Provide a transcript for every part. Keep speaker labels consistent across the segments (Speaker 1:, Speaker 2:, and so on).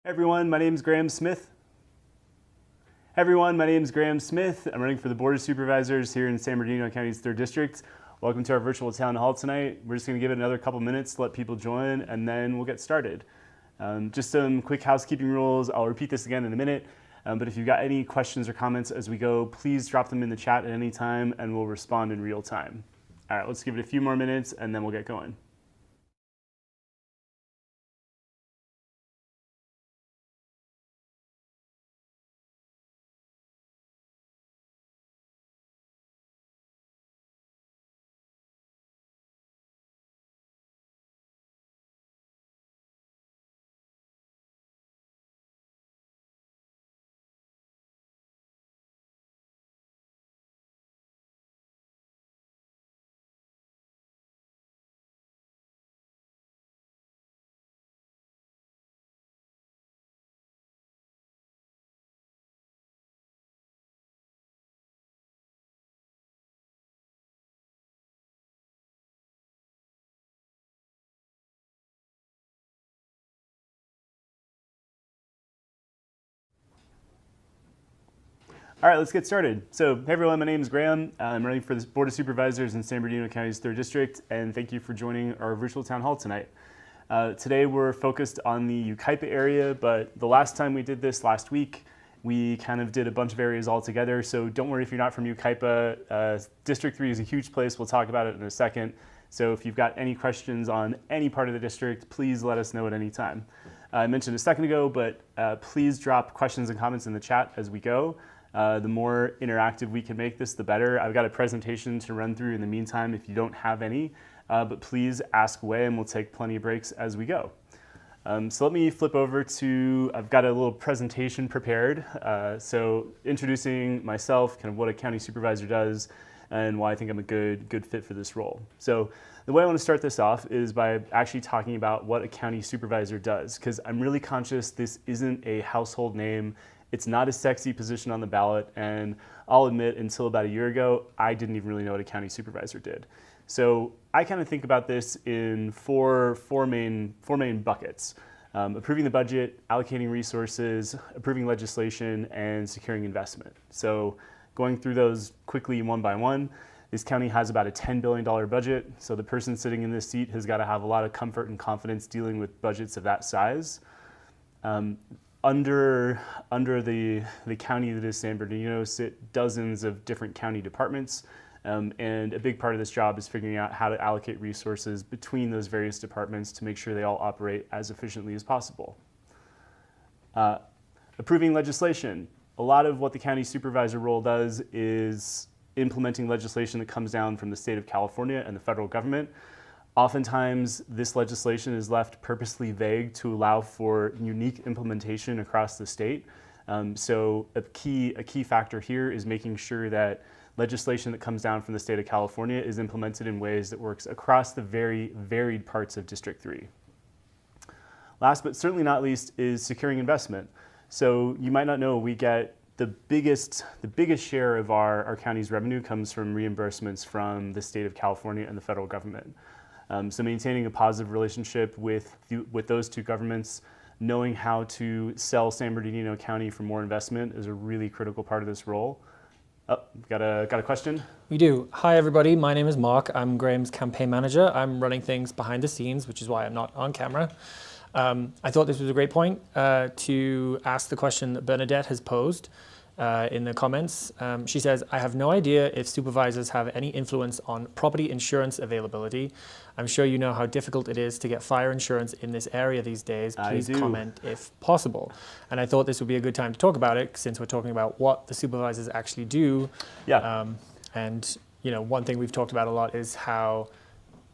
Speaker 1: Everyone, my name is Graham Smith. Everyone, my name is Graham Smith. I'm running for the Board of Supervisors here in San Bernardino County's 3rd District. Welcome to our virtual town hall tonight. We're just going to give it another couple minutes to let people join, and then we'll get started. Just some quick housekeeping rules. I'll repeat this again in a minute, but if you've got any questions or comments as we go, please drop them in the chat at any time, and we'll respond in real time. All right, let's give it a few more minutes, and then we'll get going. All right, let's get started. So, hey everyone, my name is Graham. I'm running for the Board of Supervisors in San Bernardino County's 3rd District, and thank you for joining our virtual town hall tonight. Today we're focused on the Yucaipa area, but the last time we did this last week, we kind of did a bunch of areas all together, so don't worry if you're not from Yucaipa. District 3 is a huge place. We'll talk about it in a second. So if you've got any questions on any part of the district, please let us know at any time. I mentioned a second ago, but please drop questions and comments in the chat as we go. The more interactive we can make this, the better. I've got a presentation to run through in the meantime if you don't have any, but please ask away and we'll take plenty of breaks as we go. So let me flip over to, I've got a little presentation prepared. So introducing myself, kind of what a county supervisor does, and why I think I'm a good fit for this role. So the way I want to start this off is by actually talking about what a county supervisor does, because I'm really conscious this isn't a household name. It's not a sexy position on the ballot, and I'll admit, until about a year ago, I didn't even really know what a county supervisor did. So I kind of think about this in four main buckets: approving the budget, allocating resources, approving legislation, and securing investment. So going through those quickly one by one, this county has about a $10 billion budget, so the person sitting in this seat has got to have a lot of comfort and confidence dealing with budgets of that size. Under the county that is San Bernardino sit dozens of different county departments, and a big part of this job is figuring out how to allocate resources between those various departments to make sure they all operate as efficiently as possible. Approving legislation. A lot of what the county supervisor role does is implementing legislation that comes down from the state of California and the federal government. Oftentimes, this legislation is left purposely vague to allow for unique implementation across the state. So a key factor here is making sure that legislation that comes down from the state of California is implemented in ways that works across the very varied parts of District 3. Last but certainly not least is securing investment. So you might not know, we get the biggest share of our county's revenue comes from reimbursements from the state of California and the federal government. So maintaining a positive relationship with those two governments, knowing how to sell San Bernardino County for more investment is a really critical part of this role. Oh, got a question?
Speaker 2: We do. Hi everybody, my name is Mark. I'm Graham's campaign manager. I'm running things behind the scenes, which is why I'm not on camera. I thought this was a great point to ask the question that Bernadette has posed in the comments. She says, I have no idea if supervisors have any influence on property insurance availability. I'm sure you know how difficult it is to get fire insurance in this area these days. Please comment if possible. And I thought this would be a good time to talk about it since we're talking about what the supervisors actually do.
Speaker 1: Yeah.
Speaker 2: And you know, one thing we've talked about a lot is how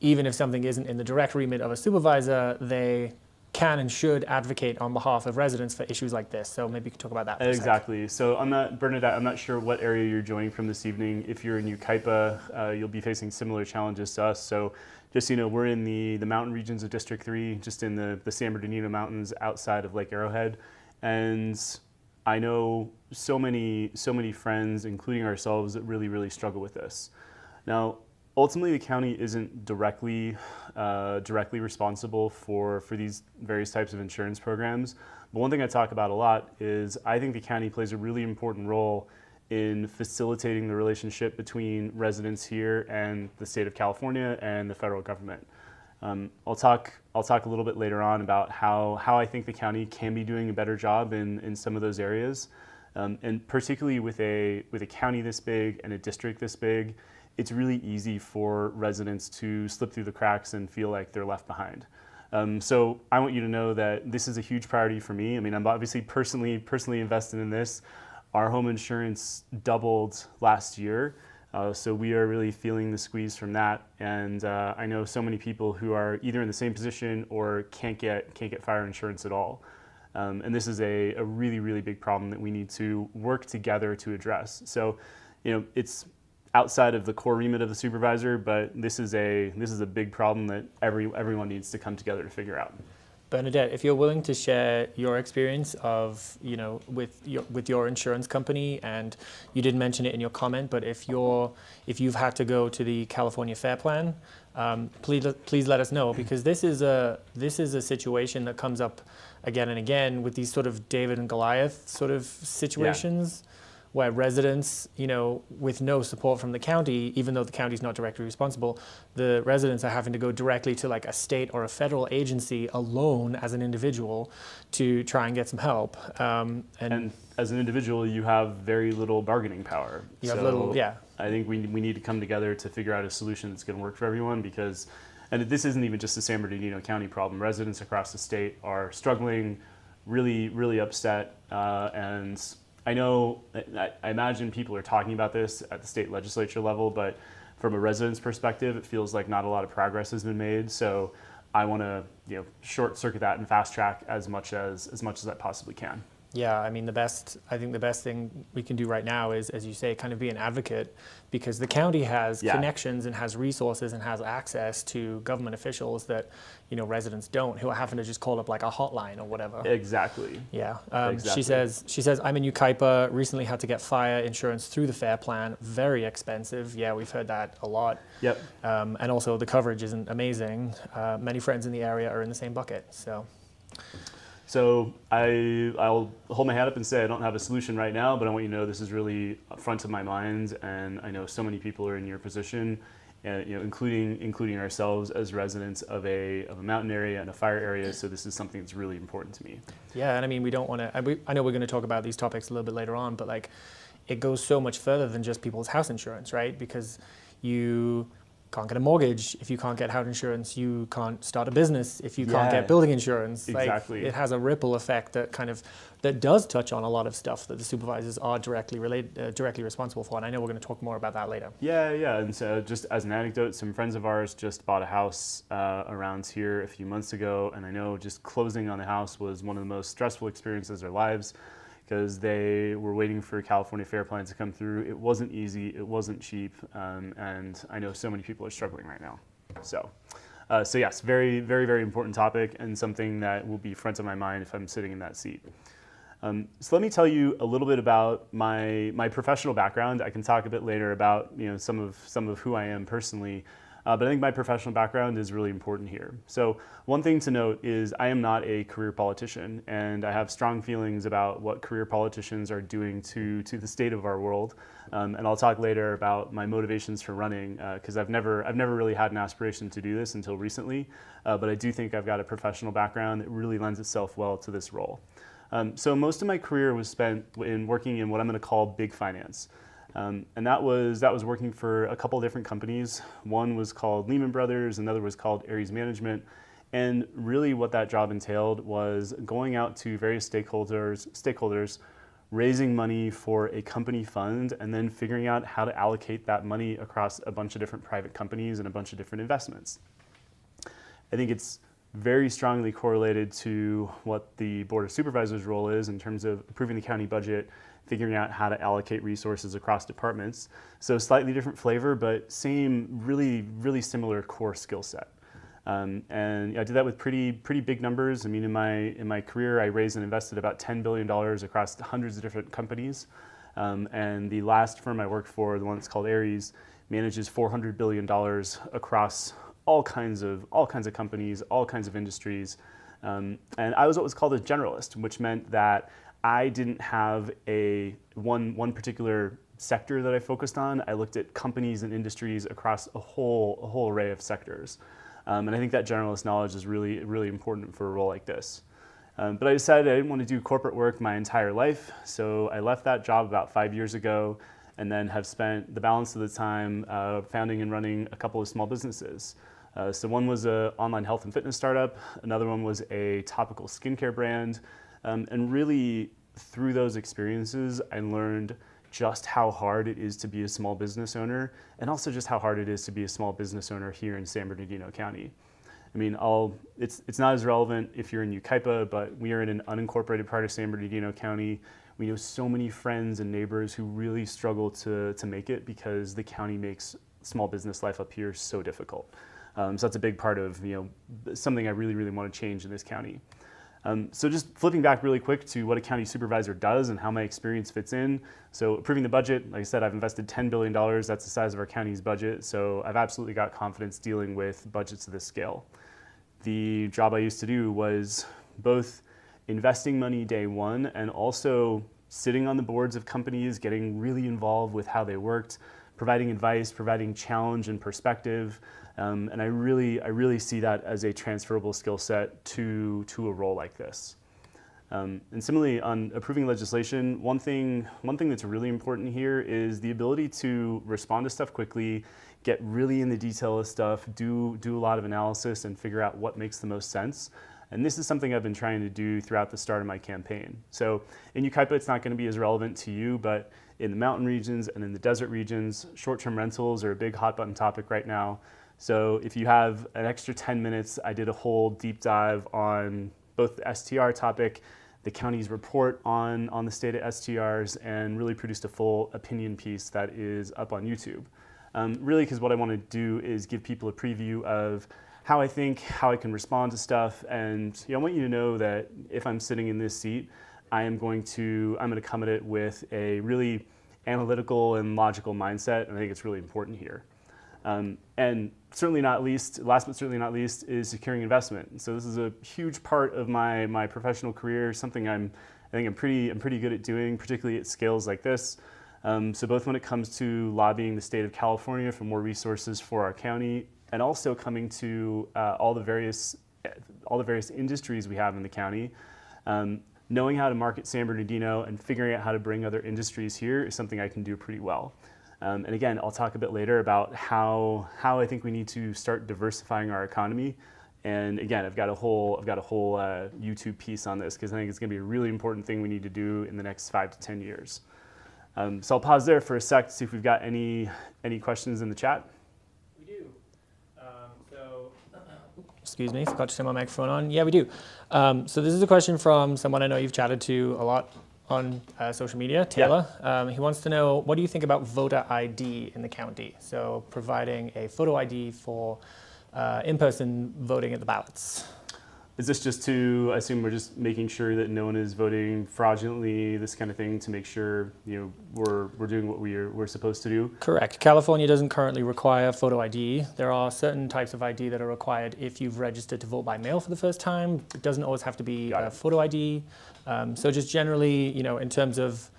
Speaker 2: even if something isn't in the direct remit of a supervisor, they can and should advocate on behalf of residents for issues like this. So maybe you could talk about that for
Speaker 1: Exactly. So Bernadette, I'm not sure what area you're joining from this evening. If you're in Yucaipa, you'll be facing similar challenges to us. So just so you know, we're in the mountain regions of District 3, just in the San Bernardino Mountains outside of Lake Arrowhead. And I know so many friends, including ourselves, that really struggle with this. Now, ultimately, the county isn't directly responsible for these various types of insurance programs. But one thing I talk about a lot is I think the county plays a really important role in facilitating the relationship between residents here and the state of California and the federal government. I'll talk a little bit later on about how I think the county can be doing a better job in some of those areas, and particularly with a county this big and a district this big, it's really easy for residents to slip through the cracks and feel like they're left behind. So I want you to know that this is a huge priority for me. I mean, I'm obviously personally invested in this. Our home insurance doubled last year, so we are really feeling the squeeze from that. And I know so many people who are either in the same position or can't get fire insurance at all. And this is a really, really big problem that we need to work together to address. So, it's outside of the core remit of the supervisor, but this is a big problem that everyone needs to come together to figure out.
Speaker 2: Bernadette, if you're willing to share your experience of, with your insurance company, and you didn't mention it in your comment, but if you've had to go to the California Fair Plan, please let us know, because this is a situation that comes up again and again with these sort of David and Goliath sort of situations. Yeah. Where residents, with no support from the county, even though the county's not directly responsible, the residents are having to go directly to like a state or a federal agency alone as an individual to try and get some help.
Speaker 1: And as an individual, you have very little bargaining power. I think we need to come together to figure out a solution that's going to work for everyone, because, and this isn't even just a San Bernardino County problem. Residents across the state are struggling, really, really upset, and I imagine people are talking about this at the state legislature level, but from a resident's perspective, it feels like not a lot of progress has been made. So I want to, short circuit that and fast track as much as I possibly can.
Speaker 2: Yeah, I mean, I think the best thing we can do right now is, as you say, kind of be an advocate, because the county has connections and has resources and has access to government officials that, residents don't, who are having to just call up like a hotline or whatever.
Speaker 1: Exactly.
Speaker 2: Yeah. Exactly. She says, I'm in Yucaipa, recently had to get fire insurance through the Fair Plan, very expensive. Yeah, we've heard that a lot.
Speaker 1: Yep.
Speaker 2: And also the coverage isn't amazing. Many friends in the area are in the same bucket,
Speaker 1: So I'll hold my hand up and say I don't have a solution right now, but I want you to know this is really front of my mind, and I know so many people are in your position, and including ourselves as residents of a mountain area and a fire area. So this is something that's really important to me.
Speaker 2: Yeah, and I mean, we don't want to. I know we're going to talk about these topics a little bit later on, but like, it goes so much further than just people's house insurance, right? Because you can't get a mortgage if you can't get house insurance. You can't start a business if you can't get building insurance.
Speaker 1: Exactly.
Speaker 2: Like, it has a ripple effect that does touch on a lot of stuff that the supervisors are directly responsible for. And I know we're going to talk more about that later.
Speaker 1: Yeah. And so, just as an anecdote, some friends of ours just bought a house around here a few months ago, and I know just closing on the house was one of the most stressful experiences of their lives, because they were waiting for a California Fair Plan to come through. It wasn't easy, it wasn't cheap, and I know so many people are struggling right now. So yes, very, very, very important topic, and something that will be front of my mind if I'm sitting in that seat. So let me tell you a little bit about my professional background. I can talk a bit later about some of who I am personally. But I think my professional background is really important here. So one thing to note is I am not a career politician, and I have strong feelings about what career politicians are doing to the state of our world. And I'll talk later about my motivations for running, because I've never really had an aspiration to do this until recently. But I do think I've got a professional background that really lends itself well to this role. So most of my career was spent in working in what I'm going to call big finance. And that was working for a couple of different companies. One was called Lehman Brothers, another was called Ares Management. And really what that job entailed was going out to various stakeholders, raising money for a company fund, and then figuring out how to allocate that money across a bunch of different private companies and a bunch of different investments. I think it's very strongly correlated to what the Board of Supervisors' role is in terms of approving the county budget, figuring out how to allocate resources across departments. So slightly different flavor, but same really, really similar core skill set. And I did that with pretty big numbers. I mean, in my career, I raised and invested about $10 billion across hundreds of different companies. And the last firm I worked for, the one that's called Ares, manages $400 billion across all kinds of companies, all kinds of industries. And I was what was called a generalist, which meant that I didn't have one particular sector that I focused on. I looked at companies and industries across a whole array of sectors. And I think that generalist knowledge is really, really important for a role like this. But I decided I didn't want to do corporate work my entire life, so I left that job about 5 years ago and then have spent the balance of the time founding and running a couple of small businesses. So one was an online health and fitness startup, another one was a topical skincare brand, and really through those experiences I learned just how hard it is to be a small business owner, and also just how hard it is to be a small business owner here in San Bernardino County. I mean, it's not as relevant if you're in Yucaipa, but we are in an unincorporated part of San Bernardino County. We know so many friends and neighbors who really struggle to make it because the county makes small business life up here so difficult. So that's a big part of something I really, really want to change in this county. So just flipping back really quick to what a county supervisor does and how my experience fits in. So approving the budget, like I said, I've invested $10 billion. That's the size of our county's budget. So I've absolutely got confidence dealing with budgets of this scale. The job I used to do was both investing money day one and also sitting on the boards of companies, getting really involved with how they worked, providing advice, providing challenge and perspective. And I really see that as a transferable skill set to a role like this. And similarly, on approving legislation, one thing that's really important here is the ability to respond to stuff quickly, get really in the detail of stuff, do a lot of analysis, and figure out what makes the most sense. And this is something I've been trying to do throughout the start of my campaign. So in Yucaipa, it's not going to be as relevant to you, but in the mountain regions and in the desert regions, short-term rentals are a big hot button topic right now. So if you have an extra 10 minutes, I did a whole deep dive on both the STR topic, the county's report on the state of STRs, and really produced a full opinion piece that is up on YouTube. Really, because what I want to do is give people a preview of how I think, how I can respond to stuff, and I want you to know that if I'm sitting in this seat, I'm going to come at it with a really analytical and logical mindset, and I think it's really important here. And certainly not least, last but certainly not least, is securing investment. So this is a huge part of my professional career, something I think I'm pretty good at doing, particularly at scales like this. So both when it comes to lobbying the state of California for more resources for our county, and also coming to all the various industries we have in the county. Knowing how to market San Bernardino and figuring out how to bring other industries here is something I can do pretty well. And again, I'll talk a bit later about how I think we need to start diversifying our economy. And again, I've got a whole YouTube piece on this because I think it's going to be a really important thing we need to do in the next 5 to 10 years. So I'll pause there for a sec to see if we've got any questions in the chat.
Speaker 2: We do. Excuse me, forgot to turn my microphone on. Yeah, we do. So this is a question from someone I know you've chatted to a lot on social media, Taylor. Yeah. He wants to know, what do you think about voter ID in the county? So providing a photo ID for in-person voting at the ballots.
Speaker 1: Is this just to, I assume we're just making sure that no one is voting fraudulently, this kind of thing, to make sure we're doing what we're supposed to do?
Speaker 2: Correct. California doesn't currently require photo ID. There are certain types of ID that are required if you've registered to vote by mail for the first time. It doesn't always have to be a photo ID. So just generally, in terms of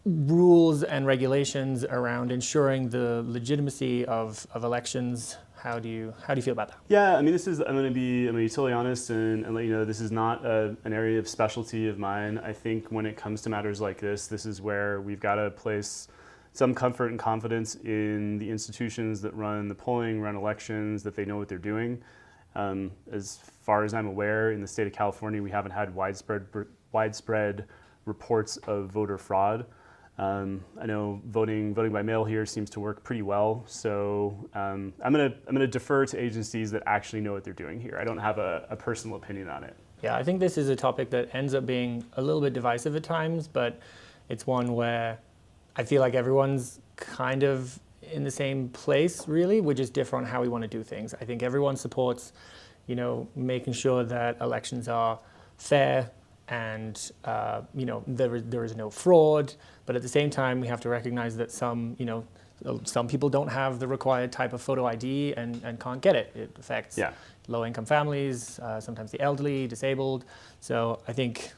Speaker 2: rules and regulations around ensuring the legitimacy of elections, how do you feel about that?
Speaker 1: Yeah, I mean, I'm going to be totally honest and let you know this is not an area of specialty of mine. I think when it comes to matters like this is where we've got to place some comfort and confidence in the institutions that run the polling, run elections, that they know what they're doing. As far as I'm aware, in the state of California, we haven't had widespread reports of voter fraud. I know voting by mail here seems to work pretty well, so I'm gonna defer to agencies that actually know what they're doing here. I don't have a personal opinion on it.
Speaker 2: Yeah, I think this is a topic that ends up being a little bit divisive at times, but it's one where I feel like everyone's kind of in the same place, really. We just differ on how we want to do things. I think everyone supports, making sure that elections are fair and there is no fraud. But at the same time, we have to recognize that some some people don't have the required type of photo ID and can't get it. It affects low-income families, sometimes the elderly, disabled. So I think,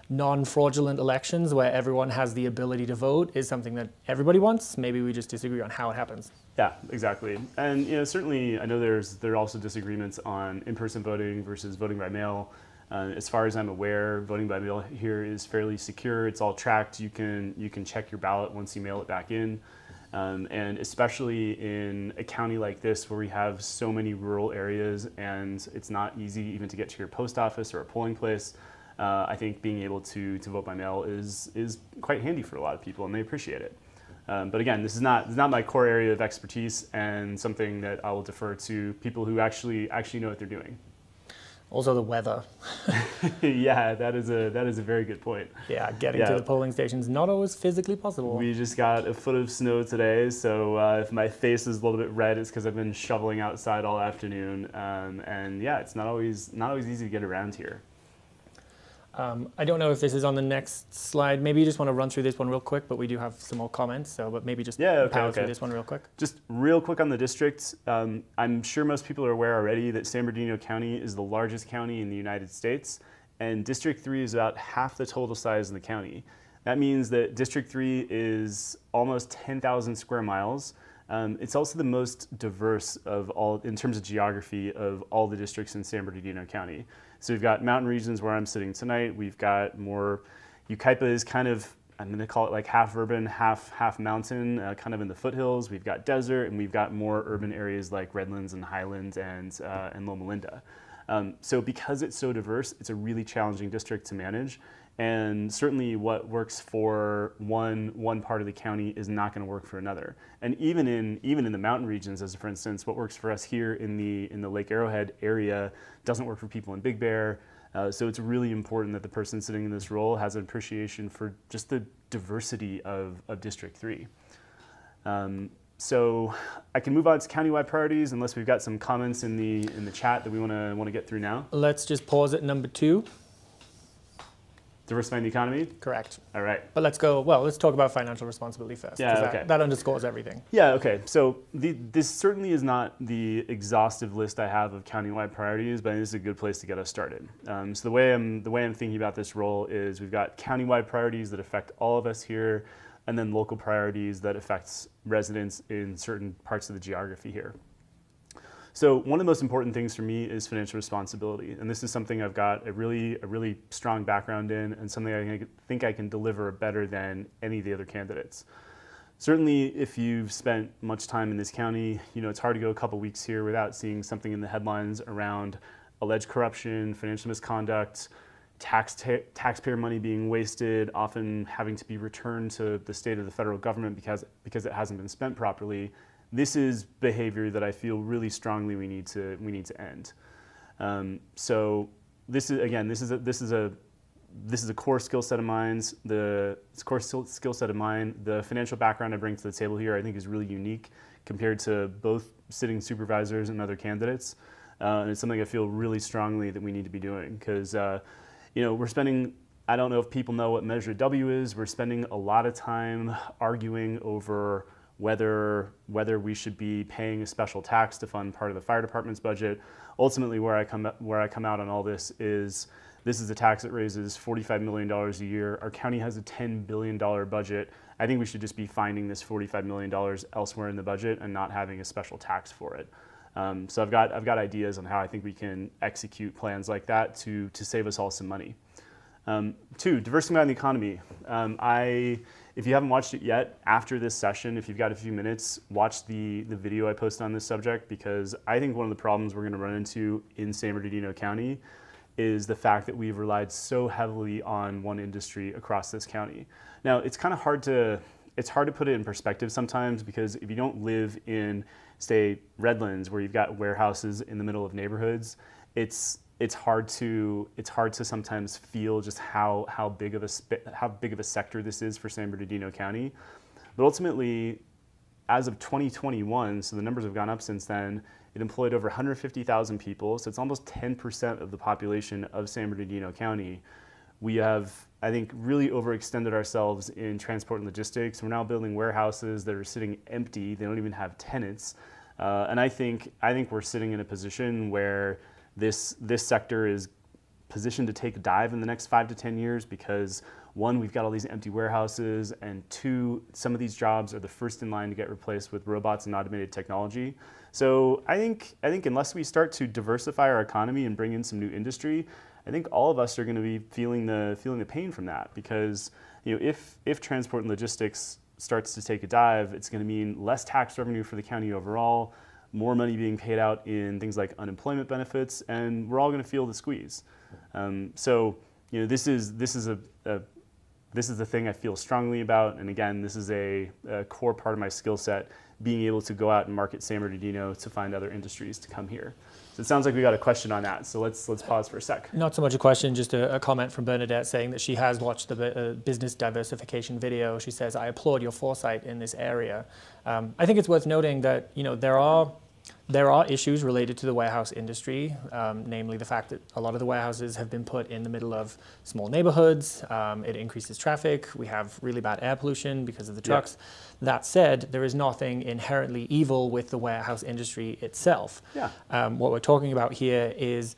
Speaker 2: non-fraudulent elections where everyone has the ability to vote is something that everybody wants. Maybe we just disagree on how it happens.
Speaker 1: Yeah, exactly. And certainly I know there are also disagreements on in-person voting versus voting by mail. As far as I'm aware, voting by mail here is fairly secure. It's all tracked. You can check your ballot once you mail it back in. And especially in a county like this where we have so many rural areas and it's not easy even to get to your post office or a polling place, I think being able to vote by mail is quite handy for a lot of people, and they appreciate it. But again, this is not my core area of expertise, and something that I will defer to people who actually know what they're doing.
Speaker 2: Also the weather.
Speaker 1: Yeah, that is a very good point.
Speaker 2: Yeah, getting to the polling stations not always physically possible.
Speaker 1: We just got a foot of snow today, so if my face is a little bit red, it's because I've been shoveling outside all afternoon. And yeah, it's not always easy to get around here.
Speaker 2: I don't know if this is on the next slide. Maybe you just want to run through this one real quick, but we do have some more comments. But maybe just power through this one real quick.
Speaker 1: Just real quick on the district. I'm sure most people are aware already that San Bernardino County is the largest county in the United States, and District 3 is about half the total size of the county. That means that District 3 is almost 10,000 square miles. It's also the most diverse of all, in terms of geography, of all the districts in San Bernardino County. So we've got mountain regions where I'm sitting tonight. We've got more, Yucaipa is kind of, I'm going to call it like half urban, half mountain, kind of in the foothills. We've got desert, and we've got more urban areas like Redlands and Highlands and Loma Linda. So because it's so diverse, it's a really challenging district to manage. And certainly what works for one part of the county is not going to work for another. And even in the mountain regions, as for instance, what works for us here in the Lake Arrowhead area doesn't work for people in Big Bear. So it's really important that the person sitting in this role has an appreciation for just the diversity of District 3. So I can move on to countywide priorities unless we've got some comments in the chat that we want to get through now.
Speaker 2: Let's just pause at number 2.
Speaker 1: Diversifying the economy?
Speaker 2: Correct.
Speaker 1: All right.
Speaker 2: But let's talk about financial responsibility first.
Speaker 1: Yeah, okay.
Speaker 2: That underscores everything.
Speaker 1: Yeah, okay. So this certainly is not the exhaustive list I have of countywide priorities, but this is a good place to get us started. So the way I'm thinking about this role is we've got countywide priorities that affect all of us here, and then local priorities that affects residents in certain parts of the geography here. So one of the most important things for me is financial responsibility, and this is something I've got a really strong background in, and something I think I can deliver better than any of the other candidates. Certainly, if you've spent much time in this county, it's hard to go a couple weeks here without seeing something in the headlines around alleged corruption, financial misconduct, taxpayer money being wasted, often having to be returned to the state or the federal government because it hasn't been spent properly. This is behavior that I feel really strongly we need to end. So this is a core skill set of mine. The financial background I bring to the table here, I think, is really unique compared to both sitting supervisors and other candidates. And it's something I feel really strongly that we need to be doing because, we're spending. I don't know if people know what Measure W is. We're spending a lot of time arguing over whether we should be paying a special tax to fund part of the fire department's budget. Ultimately, where I come out on all this is a tax that raises $45 million a year. Our county has a $10 billion budget. I think we should just be finding this $45 million elsewhere in the budget and not having a special tax for it. So I've got ideas on how I think we can execute plans like that to save us all some money. 2, diversifying the economy. If you haven't watched it yet, after this session, if you've got a few minutes, watch the video I posted on this subject, because I think one of the problems we're going to run into in San Bernardino County is the fact that we've relied so heavily on one industry across this county. Now, it's kind of hard to put it in perspective sometimes, because if you don't live in, say, Redlands, where you've got warehouses in the middle of neighborhoods, it's hard to sometimes feel just how big of a sector this is for San Bernardino County. But ultimately, as of 2021, so the numbers have gone up since then, it employed over 150,000 people, so it's almost 10% of the population of San Bernardino County, we have, I think, really overextended ourselves in transport and logistics. We're now building warehouses that are sitting empty. They don't even have tenants. And I think we're sitting in a position where this sector is positioned to take a dive in the next 5 to 10 years because, one, we've got all these empty warehouses, and two, some of these jobs are the first in line to get replaced with robots and automated technology. So I think unless we start to diversify our economy and bring in some new industry, I think all of us are going to be feeling the pain from that, because if transport and logistics starts to take a dive, it's going to mean less tax revenue for the county overall, more money being paid out in things like unemployment benefits, and we're all going to feel the squeeze. So this is the thing I feel strongly about, and again, this is a core part of my skill set, being able to go out and market San Bernardino to find other industries to come here. So it sounds like we got a question on that, so let's pause for a sec.
Speaker 2: Not so much a question, just a comment from Bernadette saying that she has watched the business diversification video. She says, "I applaud your foresight in this area." I think it's worth noting that there are issues related to the warehouse industry, namely the fact that a lot of the warehouses have been put in the middle of small neighborhoods. It increases traffic. We have really bad air pollution because of the trucks. Yeah. That said, there is nothing inherently evil with the warehouse industry itself. Yeah. What we're talking about here is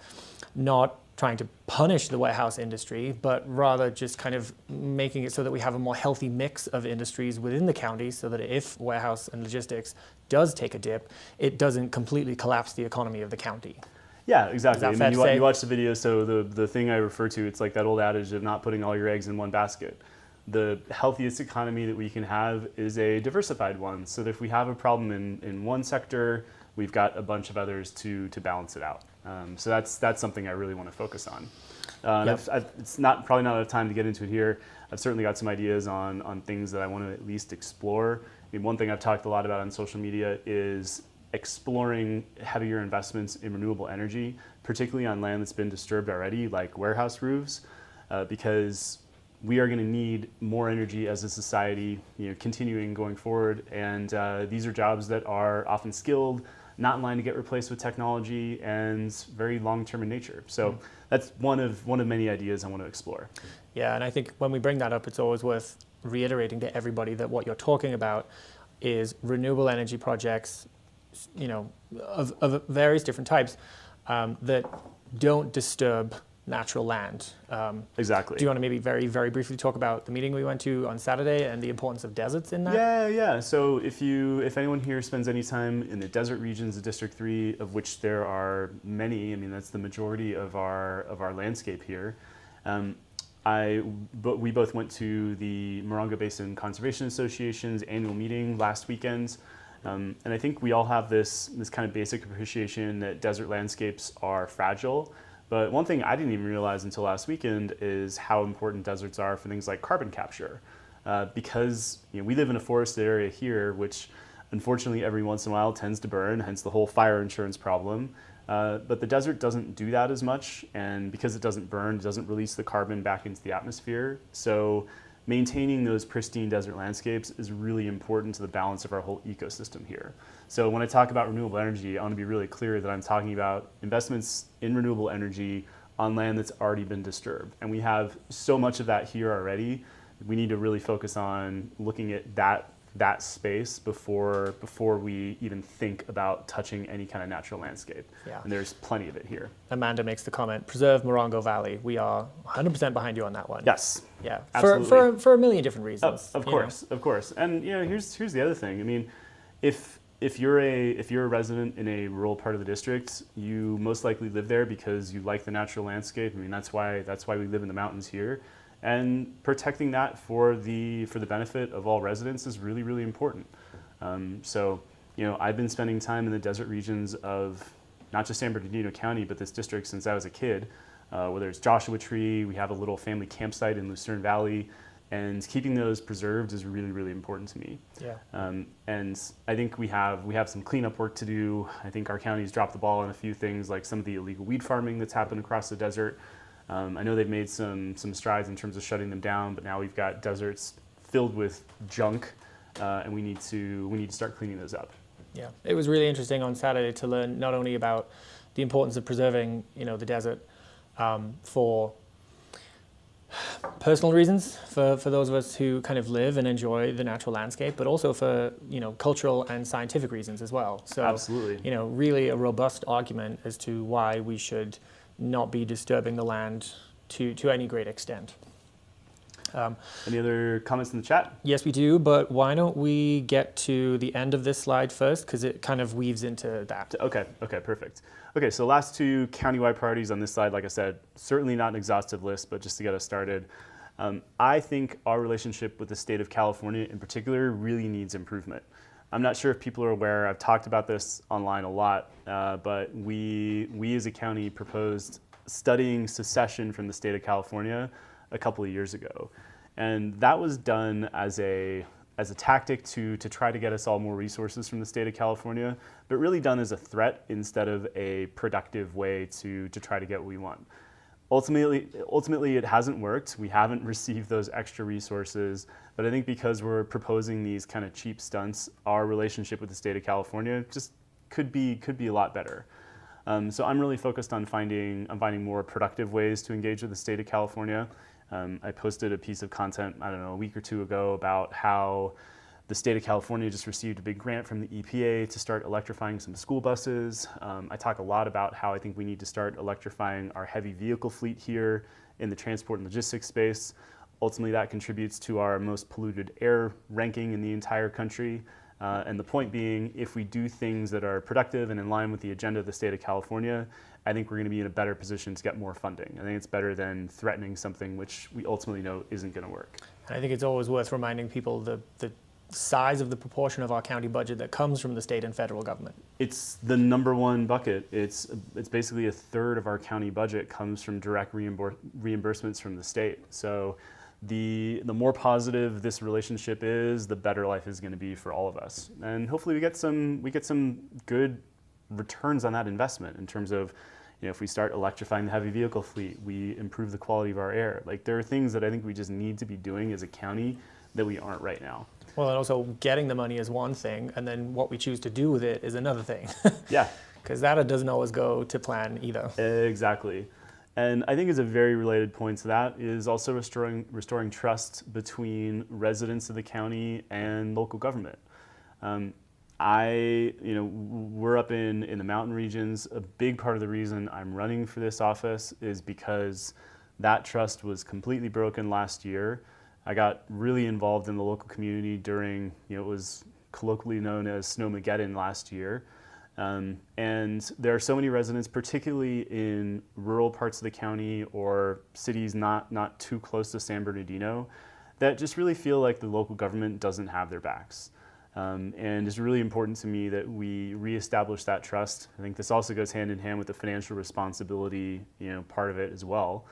Speaker 2: not trying to punish the warehouse industry, but rather just kind of making it so that we have a more healthy mix of industries within the county, so that if warehouse and logistics does take a dip, it doesn't completely collapse the economy of the county.
Speaker 1: Yeah, exactly. I mean, you watch the video, so the thing I refer to, it's like that old adage of not putting all your eggs in one basket. The healthiest economy that we can have is a diversified one, so that if we have a problem in one sector, we've got a bunch of others to balance it out. So that's something I really want to focus on. Yep. It's probably not enough time to get into it here. I've certainly got some ideas on things that I want to at least explore. I mean, one thing I've talked a lot about on social media is exploring heavier investments in renewable energy, particularly on land that's been disturbed already, like warehouse roofs, because we are going to need more energy as a society, continuing going forward. And these are jobs that are often skilled, not in line to get replaced with technology, and very long-term in nature. So that's one of many ideas I want to explore.
Speaker 2: Yeah, and I think when we bring that up, it's always worth reiterating to everybody that what you're talking about is renewable energy projects, of various different types that don't disturb natural land.
Speaker 1: Exactly.
Speaker 2: Do you want to maybe very, very briefly talk about the meeting we went to on Saturday and the importance of deserts in that?
Speaker 1: Yeah. So if anyone here spends any time in the desert regions of District 3, of which there are many, I mean, that's the majority of our landscape here. We both went to the Morongo Basin Conservation Association's annual meeting last weekend. And I think we all have this kind of basic appreciation that desert landscapes are fragile. But one thing I didn't even realize until last weekend is how important deserts are for things like carbon capture. Because we live in a forested area here, which unfortunately every once in a while tends to burn, hence the whole fire insurance problem. But the desert doesn't do that as much, and because it doesn't burn, it doesn't release the carbon back into the atmosphere. So maintaining those pristine desert landscapes is really important to the balance of our whole ecosystem here. So when I talk about renewable energy, I want to be really clear that I'm talking about investments in renewable energy on land that's already been disturbed. And we have so much of that here already. We need to really focus on looking at that space before we even think about touching any kind of natural landscape. Yeah. And there's plenty of it here.
Speaker 2: Amanda makes the comment, preserve Morongo Valley. We are 100% behind you on that one.
Speaker 1: Yes.
Speaker 2: Yeah. Absolutely. For a million different reasons.
Speaker 1: Of course. And here's the other thing. I mean, if you're a resident in a rural part of the district, you most likely live there because you like the natural landscape. I mean, that's why we live in the mountains here. And protecting that for the benefit of all residents is really, really important. So I've been spending time in the desert regions of not just San Bernardino County, but this district since I was a kid, whether it's Joshua Tree, we have a little family campsite in Lucerne Valley, and keeping those preserved is really, really important to me. Yeah. And I think we have some cleanup work to do. I think our county's dropped the ball on a few things, like some of the illegal weed farming that's happened across the desert. I know they've made some strides in terms of shutting them down, but now we've got deserts filled with junk, and we need to start cleaning those up.
Speaker 2: Yeah, it was really interesting on Saturday to learn not only about the importance of preserving, the desert for Personal reasons for those of us who kind of live and enjoy the natural landscape, but also for, cultural and scientific reasons as well. So,
Speaker 1: Absolutely.
Speaker 2: Really a robust argument as to why we should not be disturbing the land to any great extent.
Speaker 1: Any other comments in the chat?
Speaker 2: Yes, we do, but why don't we get to the end of this slide first, because it kind of weaves into that.
Speaker 1: Okay, perfect. Okay, so last two countywide priorities on this slide, like I said, certainly not an exhaustive list, but just to get us started. I think our relationship with the state of California in particular really needs improvement. I'm not sure if people are aware, I've talked about this online a lot, but we as a county proposed studying secession from the state of California a couple of years ago. And that was done as a tactic to try to get us all more resources from the state of California, but really done as a threat instead of a productive way to try to get what we want. Ultimately, it hasn't worked. We haven't received those extra resources, but I think because we're proposing these kind of cheap stunts, our relationship with the state of California just could be a lot better. So I'm really focused on finding more productive ways to engage with the state of California. I posted a piece of content, a week or two ago about how the state of California just received a big grant from the EPA to start electrifying some school buses. I talk a lot about how I think we need to start electrifying our heavy vehicle fleet here in the transport and logistics space. Ultimately, that contributes to our most polluted air ranking in the entire country. And the point being, if we do things that are productive and in line with the agenda of the state of California, I think we're going to be in a better position to get more funding. I think it's better than threatening something which we ultimately know isn't going to work.
Speaker 2: And I think it's always worth reminding people the size of the proportion of our county budget that comes from the state and federal government.
Speaker 1: It's the number one bucket. It's basically a third of our county budget comes from direct reimbursements from the state. So the more positive this relationship is, the better life is going to be for all of us. And hopefully we get some good returns on that investment in terms of, if we start electrifying the heavy vehicle fleet, we improve the quality of our air. Like, there are things that I think we just need to be doing as a county that we aren't right now.
Speaker 2: Well, and also getting the money is one thing, and then what we choose to do with it is another thing.
Speaker 1: Yeah.
Speaker 2: Because that doesn't always go to plan either.
Speaker 1: Exactly. And I think as a very related point to that is also restoring trust between residents of the county and local government. We're up in the mountain regions. A big part of the reason I'm running for this office is because that trust was completely broken last year. I got really involved in the local community during, it was colloquially known as Snowmageddon last year. And there are so many residents, particularly in rural parts of the county or cities not too close to San Bernardino, that just really feel like the local government doesn't have their backs. And it's really important to me that we reestablish that trust. I think this also goes hand in hand with the financial responsibility, part of it as well.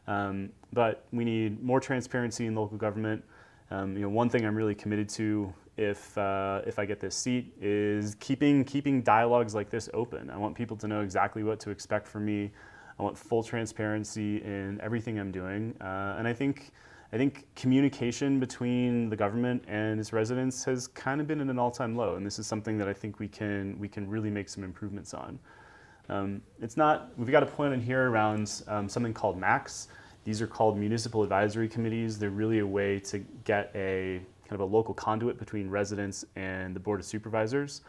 Speaker 1: But we need more transparency in local government. One thing I'm really committed to if I get this seat is keeping dialogues like this open. I want people to know exactly what to expect from me. I want full transparency in everything I'm doing. And I think communication between the government and its residents has kind of been at an all-time low, and this is something that I think we can really make some improvements on. We've got a point in here around something called MACs. These are called Municipal Advisory Committees. They're really a way to get a kind of a local conduit between residents and the Board of Supervisors.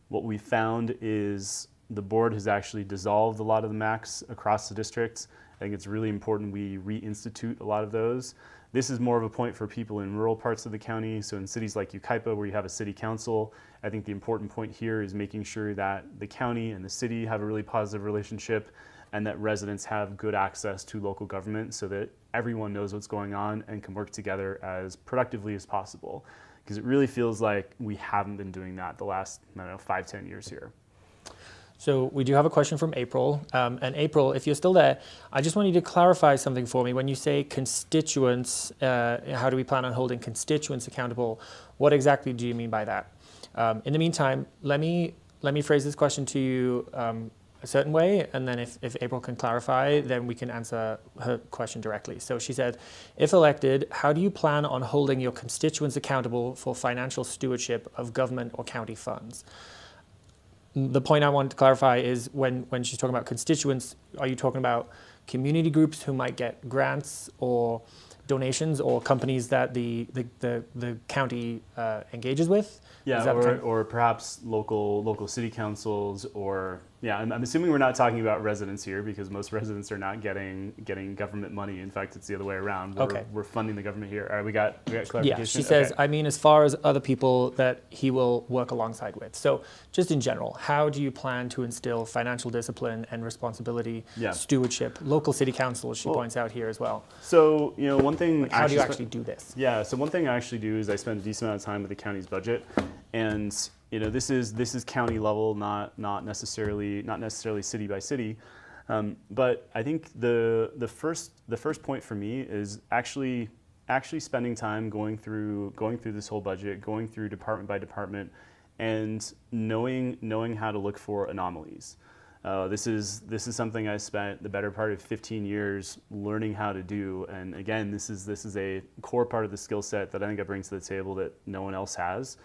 Speaker 1: What we found is the board has actually dissolved a lot of the MACs across the district. I think it's really important we reinstitute a lot of those. This is more of a point for people in rural parts of the county. So in cities like Yucaipa, where you have a city council, I think the important point here is making sure that the county and the city have a really positive relationship and that residents have good access to local government so that everyone knows what's going on and can work together as productively as possible. Because it really feels like we haven't been doing that the last, 5-10 years here.
Speaker 2: So we do have a question from April. And April, if you're still there, I just want you to clarify something for me. When you say constituents, how do we plan on holding constituents accountable? What exactly do you mean by that? In the meantime, let me phrase this question to you a certain way, and then if April can clarify, then we can answer her question directly. So she said, if elected, how do you plan on holding your constituents accountable for financial stewardship of government or county funds? The point I wanted to clarify is when she's talking about constituents, are you talking about community groups who might get grants or donations, or companies that the county engages with?
Speaker 1: Yeah, or perhaps local city councils, or yeah, I'm assuming we're not talking about residents here, because most residents are not getting government money. In fact, it's the other way around. We're funding the government here. All right, we got clarification.
Speaker 2: Yeah, she says, I mean, as far as other people that he will work alongside with. So just in general, how do you plan to instill financial discipline and responsibility, stewardship, local city councils, she points out here as well?
Speaker 1: So, one thing...
Speaker 2: How do you actually do this?
Speaker 1: Yeah, so one thing I actually do is I spend a decent amount of time with the county's budget, and this is county level, not necessarily city by city. But I think the first point for me is actually spending time going through this whole budget, going through department by department, and knowing how to look for anomalies. This is something I spent the better part of 15 years learning how to do, and again, this is a core part of the skill set that I think I bring to the table that no one else has.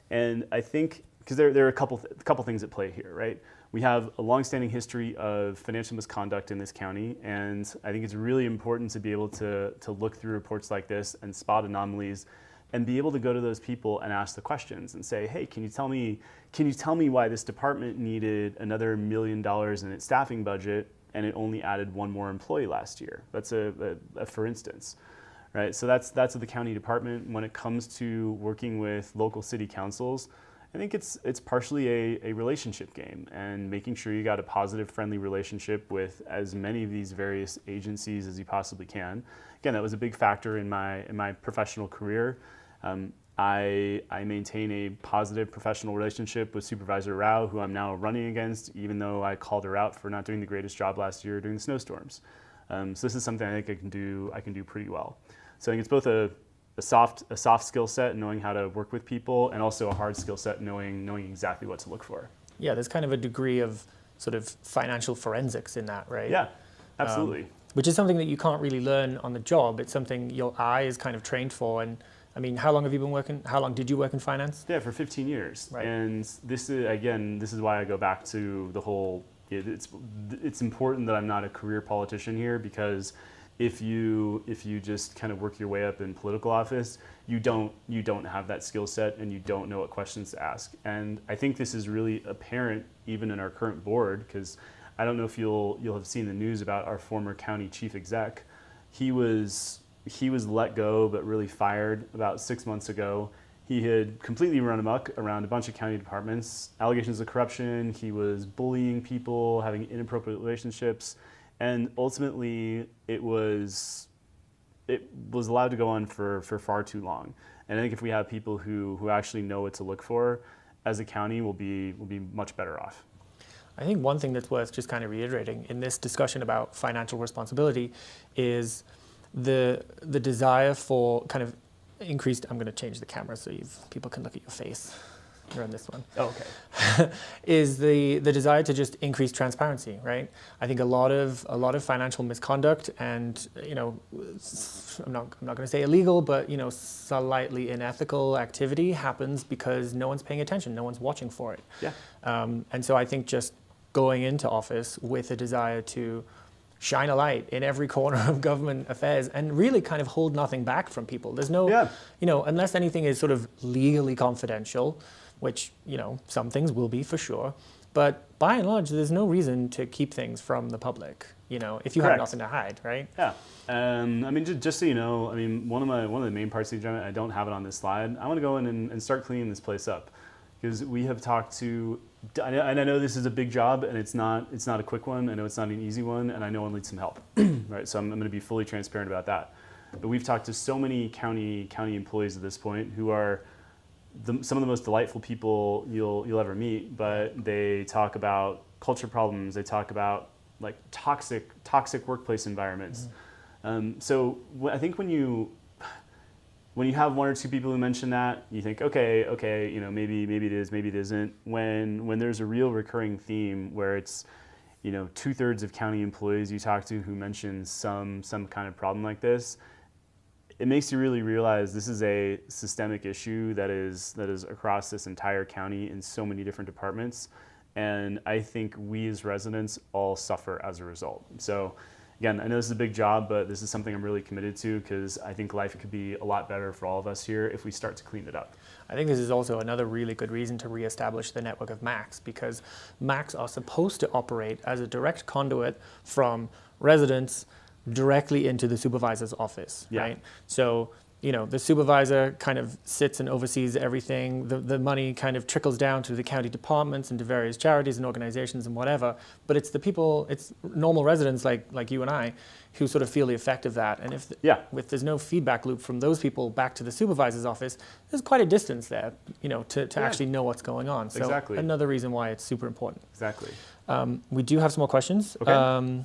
Speaker 1: And I think, because there are a couple things at play here, right? We have a longstanding history of financial misconduct in this county, and I think it's really important to be able to look through reports like this and spot anomalies, and be able to go to those people and ask the questions and say, hey, can you tell me why this department needed another $1 million in its staffing budget and it only added one more employee last year? That's a for instance. Right, so that's the county department. When it comes to working with local city councils, I think it's partially a relationship game, and making sure you got a positive, friendly relationship with as many of these various agencies as you possibly can. Again, that was a big factor in my professional career. I maintain a positive professional relationship with Supervisor Rao, who I'm now running against, even though I called her out for not doing the greatest job last year during the snowstorms. So this is something I think I can do pretty well. So I think it's both a soft skill set, knowing how to work with people, and also a hard skill set, knowing exactly what to look for. Yeah,
Speaker 2: there's kind of a degree of sort of financial forensics in that, right?
Speaker 1: Yeah, absolutely.
Speaker 2: Which is something that you can't really learn on the job. It's something your eye is kind of trained for. And I mean, how long did you work in finance?
Speaker 1: Yeah, for 15 years.
Speaker 2: Right.
Speaker 1: And this is why I go back to the whole, it's important that I'm not a career politician here, because if you just kind of work your way up in political office, you don't have that skill set, and you don't know what questions to ask. And I think this is really apparent even in our current board, because I don't know if you'll have seen the news about our former county chief exec. He was let go, but really fired about 6 months ago. He had completely run amok around a bunch of county departments, allegations of corruption. He was bullying people, having inappropriate relationships. And ultimately, it was allowed to go on for far too long. And I think if we have people who actually know what to look for, as a county, we'll be much better off.
Speaker 2: I think one thing that's worth just kind of reiterating in this discussion about financial responsibility is the desire for kind of increased. I'm going to change the camera so people can look at your face. You're on this one.
Speaker 1: Oh, okay.
Speaker 2: Is the desire to just increase transparency, right? I think a lot of financial misconduct, and I'm not going to say illegal, but slightly unethical activity happens because no one's paying attention, no one's watching for it.
Speaker 1: Yeah.
Speaker 2: And so I think just going into office with a desire to shine a light in every corner of government affairs and really kind of hold nothing back from people. There's no, unless anything is sort of legally confidential, which, some things will be for sure. But by and large, there's no reason to keep things from the public, if you have nothing to hide, right?
Speaker 1: Yeah. I mean, just so you know, I mean, one of the main parts of the agenda, I don't have it on this slide. I want to go in and start cleaning this place up, because we have talked to, and I know this is a big job, and it's not a quick one. I know it's not an easy one, and I know it needs some help, right? So I'm going to be fully transparent about that. But we've talked to so many county employees at this point who are some of the most delightful people you'll ever meet, but they talk about culture problems. They talk about like toxic workplace environments. Mm-hmm. So I think when you have one or two people who mention that, you think, okay, maybe it is, maybe it isn't. When there's a real recurring theme where it's 2/3 of county employees you talk to who mention some kind of problem like this, it makes you really realize this is a systemic issue that is across this entire county in so many different departments. And I think we as residents all suffer as a result. So again, I know this is a big job, but this is something I'm really committed to because I think life could be a lot better for all of us here if we start to clean it up.
Speaker 2: I think this is also another really good reason to reestablish the network of MACs, because MACs are supposed to operate as a direct conduit from residents directly into the supervisor's office, right? So, the supervisor kind of sits and oversees everything. The money kind of trickles down to the county departments and to various charities and organizations and whatever. But it's the people, it's normal residents like you and I, who sort of feel the effect of that. And if there's no feedback loop from those people back to the supervisor's office, there's quite a distance there, to actually know what's going on. So another reason why it's super important.
Speaker 1: Exactly.
Speaker 2: We do have some more questions.
Speaker 1: Okay.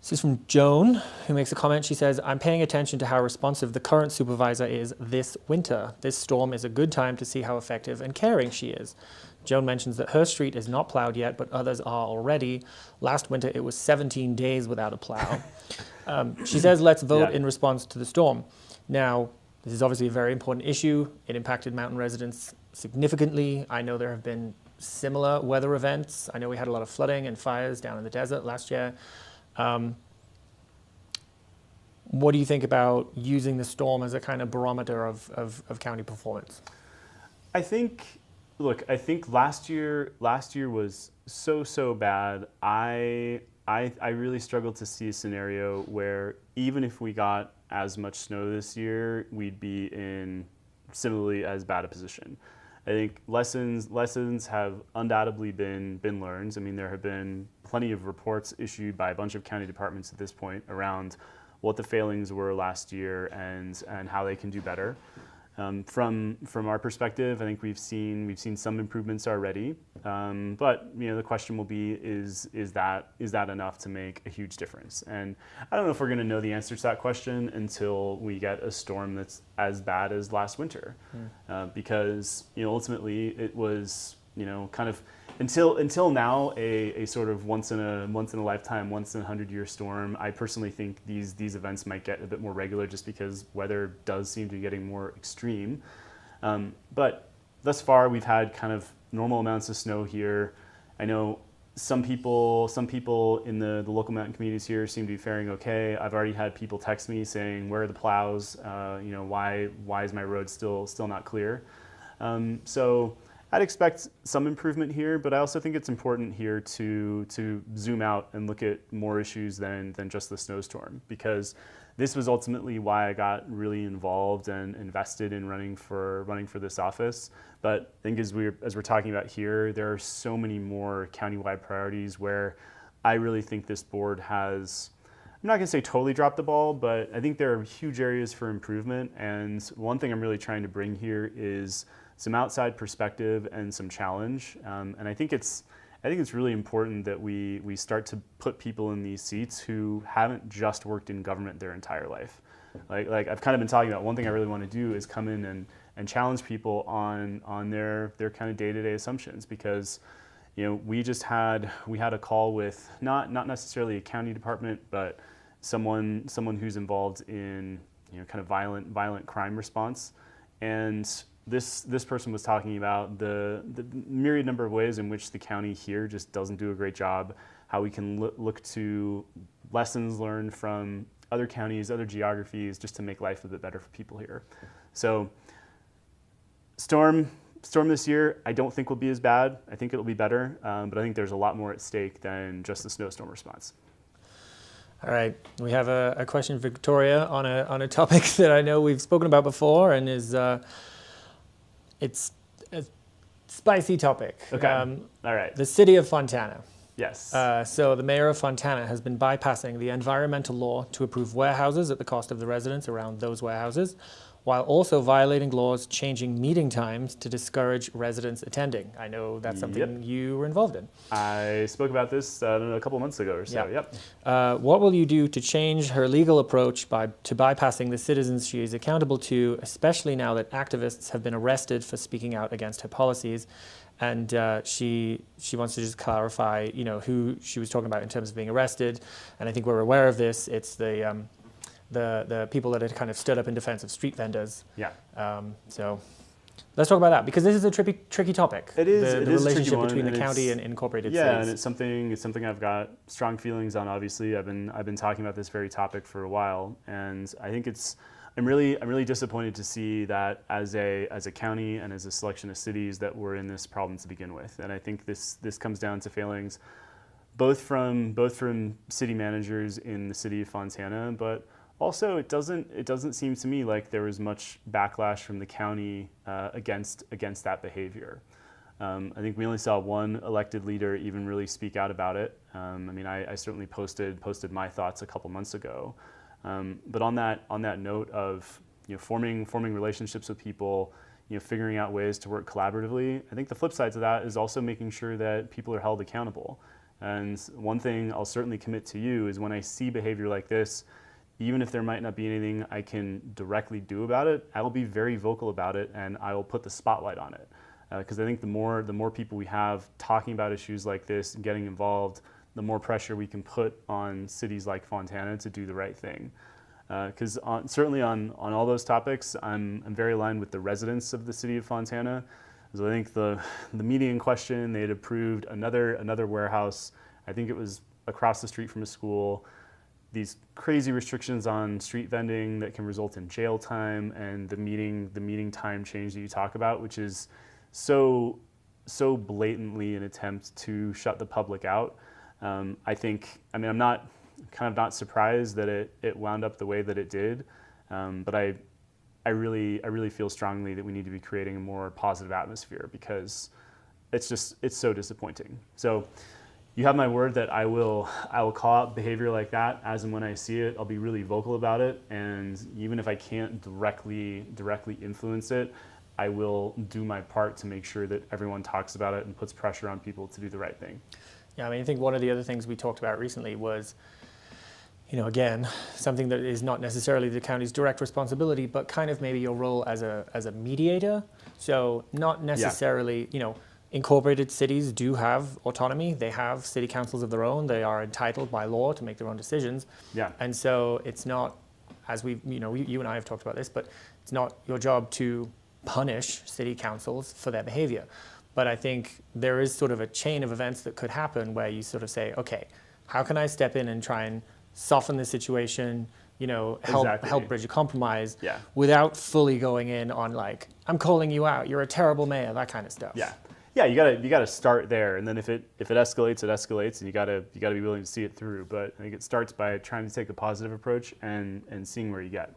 Speaker 2: This is from Joan, who makes a comment. She says, I'm paying attention to how responsive the current supervisor is this winter. This storm is a good time to see how effective and caring she is. Joan mentions that her street is not plowed yet, but others are already. Last winter, it was 17 days without a plow. She says, let's vote in response to the storm. Now, this is obviously a very important issue. It impacted mountain residents significantly. I know there have been similar weather events. I know we had a lot of flooding and fires down in the desert last year. What do you think about using the storm as a kind of barometer of county performance?
Speaker 1: I think last year was so bad. I really struggled to see a scenario where even if we got as much snow this year, we'd be in similarly as bad a position. I think lessons have undoubtedly been learned. I mean, there have been plenty of reports issued by a bunch of county departments at this point around what the failings were last year and how they can do better. From our perspective, I think we've seen some improvements already, but the question will be is that enough to make a huge difference? And I don't know if we're going to know the answer to that question until we get a storm that's as bad as last winter, because ultimately it was kind of until now a sort of once in a lifetime, once in 100-year storm. I personally think these events might get a bit more regular just because weather does seem to be getting more extreme. But thus far we've had kind of normal amounts of snow here. I know some people in the local mountain communities here seem to be faring okay. I've already had people text me saying, where are the plows? Why is my road still not clear? So I'd expect some improvement here, but I also think it's important here to zoom out and look at more issues than just the snowstorm, because this was ultimately why I got really involved and invested in running for this office. But I think as we're talking about here, there are so many more countywide priorities where I really think this board has, I'm not going to say totally dropped the ball, but I think there are huge areas for improvement. And one thing I'm really trying to bring here is some outside perspective and some challenge. And I think it's really important that we start to put people in these seats who haven't just worked in government their entire life. Like I've kind of been talking about, one thing I really want to do is come in and challenge people on their kind of day-to-day assumptions, because we had a call with not necessarily a county department, but someone who's involved in kind of violent crime response. And this person was talking about the myriad number of ways in which the county here just doesn't do a great job, how we can look to lessons learned from other counties, other geographies, just to make life a bit better for people here. So storm this year, I don't think will be as bad. I think it'll be better, but I think there's a lot more at stake than just the snowstorm response.
Speaker 2: All right, we have a question for Victoria on a topic that I know we've spoken about before, and is it's a spicy topic.
Speaker 1: Okay. All right.
Speaker 2: The city of Fontana.
Speaker 1: Yes.
Speaker 2: So the mayor of Fontana has been bypassing the environmental law to approve warehouses at the cost of the residents around those warehouses, while also violating laws changing meeting times to discourage residents attending. I know that's something you were involved in.
Speaker 1: I spoke about this a couple months ago or so.
Speaker 2: Yep. What will you do to change her legal approach to bypassing the citizens she is accountable to, especially now that activists have been arrested for speaking out against her policies? And she wants to just clarify, who she was talking about in terms of being arrested. And I think we're aware of this. It's the people that had kind of stood up in defense of street vendors.
Speaker 1: Yeah.
Speaker 2: So Let's talk about that, because this is a tricky topic.
Speaker 1: It is.
Speaker 2: The
Speaker 1: It is a tricky
Speaker 2: relationship
Speaker 1: one,
Speaker 2: between the
Speaker 1: and
Speaker 2: county and incorporated
Speaker 1: yeah, and
Speaker 2: cities.
Speaker 1: it's something I've got strong feelings on. Obviously, I've been talking about this very topic for a while, and I think I'm really disappointed to see that as a county and as a selection of cities that we're in this problem to begin with. And I think this comes down to failings both from city managers in the city of Fontana, but also it doesn't seem to me like there was much backlash from the county against that behavior. I think we only saw one elected leader even really speak out about it. I mean, I certainly posted my thoughts a couple months ago. But on that note of forming relationships with people, figuring out ways to work collaboratively, I think the flip side to that is also making sure that people are held accountable. And one thing I'll certainly commit to you is when I see behavior like this, even if there might not be anything I can directly do about it, I will be very vocal about it and I will put the spotlight on it. Because I think the more people we have talking about issues like this and getting involved, the more pressure we can put on cities like Fontana to do the right thing. Because certainly on all those topics, I'm very aligned with the residents of the city of Fontana. So I think the meeting in question, they had approved another warehouse. I think it was across the street from a school. These crazy restrictions on street vending that can result in jail time, and the meeting time change that you talk about, which is so blatantly an attempt to shut the public out. I'm not surprised that it wound up the way that it did, but I really feel strongly that we need to be creating a more positive atmosphere, because it's so disappointing. So you have my word that I will call out behavior like that as and when I see it. I'll be really vocal about it, and even if I can't directly influence it, I will do my part to make sure that everyone talks about it and puts pressure on people to do the right thing.
Speaker 2: Yeah, I mean, I think one of the other things we talked about recently was, again, something that is not necessarily the county's direct responsibility, but kind of maybe your role as a mediator. So not necessarily, incorporated cities do have autonomy. They have city councils of their own. They are entitled by law to make their own decisions.
Speaker 1: Yeah.
Speaker 2: And so it's not, as you and I have talked about this, but it's not your job to punish city councils for their behavior. But I think there is sort of a chain of events that could happen where you sort of say, okay, how can I step in and try and soften the situation, help bridge a compromise, without fully going in on like, I'm calling you out, you're a terrible mayor, that kind of stuff.
Speaker 1: Yeah, you gotta start there, and then if it escalates, it escalates, and you gotta be willing to see it through. But I think it starts by trying to take a positive approach and seeing where you get.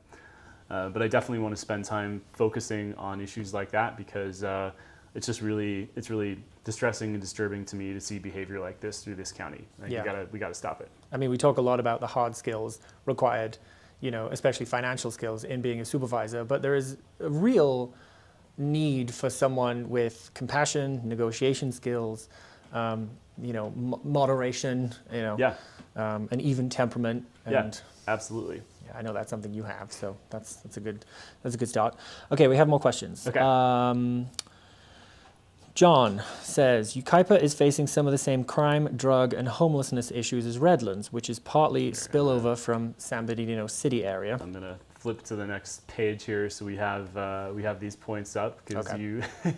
Speaker 1: But I definitely want to spend time focusing on issues like that, because it's really distressing and disturbing to me to see behavior like this through this county. We gotta stop it.
Speaker 2: I mean, we talk a lot about the hard skills required, especially financial skills in being a supervisor, but there is a real need for someone with compassion, negotiation skills, moderation, an even temperament. And
Speaker 1: absolutely.
Speaker 2: Yeah, I know that's something you have, so that's a good start. Okay, we have more questions.
Speaker 1: Okay.
Speaker 2: John says, Yucaipa is facing some of the same crime, drug, and homelessness issues as Redlands, which is partly spillover from San Bernardino City area.
Speaker 1: I'm gonna flip to the next page here, so we have these points up, because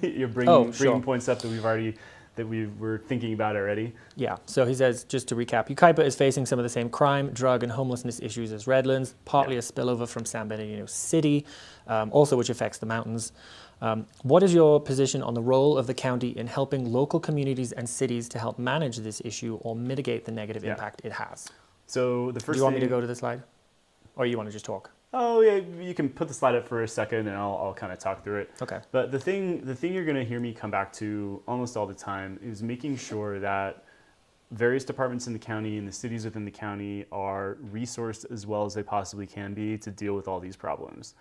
Speaker 1: you're bringing points up that we were thinking about already.
Speaker 2: Yeah, so he says, just to recap, Yucaipa is facing some of the same crime, drug, and homelessness issues as Redlands, partly a spillover from San Bernardino City, also which affects the mountains. What is your position on the role of the county in helping local communities and cities to help manage this issue or mitigate the negative impact it has?
Speaker 1: So the first
Speaker 2: Do you want me to go to the slide? Or you want to just talk?
Speaker 1: Oh yeah, you can put the slide up for a second and I'll kind of talk through it.
Speaker 2: Okay.
Speaker 1: But the thing you're going to hear me come back to almost all the time is making sure that various departments in the county and the cities within the county are resourced as well as they possibly can be to deal with all these problems.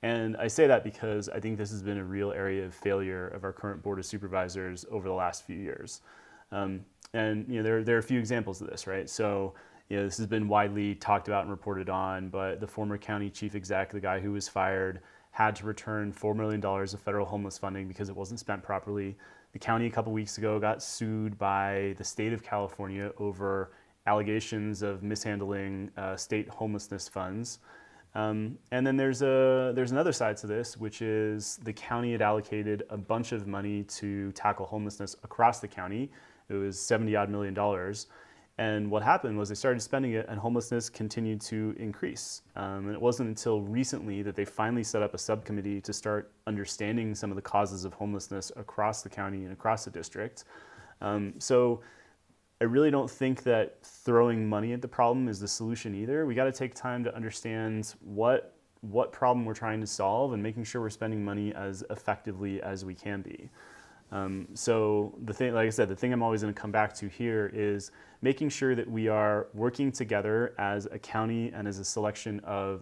Speaker 1: And I say that because I think this has been a real area of failure of our current Board of Supervisors over the last few years. And there are a few examples of this, right? So this has been widely talked about and reported on, but the former county chief exec, the guy who was fired, had to return $4 million of federal homeless funding because it wasn't spent properly. The county a couple weeks ago got sued by the state of California over allegations of mishandling state homelessness funds. And then there's another side to this, which is the county had allocated a bunch of money to tackle homelessness across the county. It was $70 million. And what happened was they started spending it, and homelessness continued to increase. And it wasn't until recently that they finally set up a subcommittee to start understanding some of the causes of homelessness across the county and across the district. So I really don't think that throwing money at the problem is the solution either. We got to take time to understand what problem we're trying to solve and making sure we're spending money as effectively as we can be. So the thing, like I said, the thing I'm always going to come back to here is making sure that we are working together as a county and as a selection of,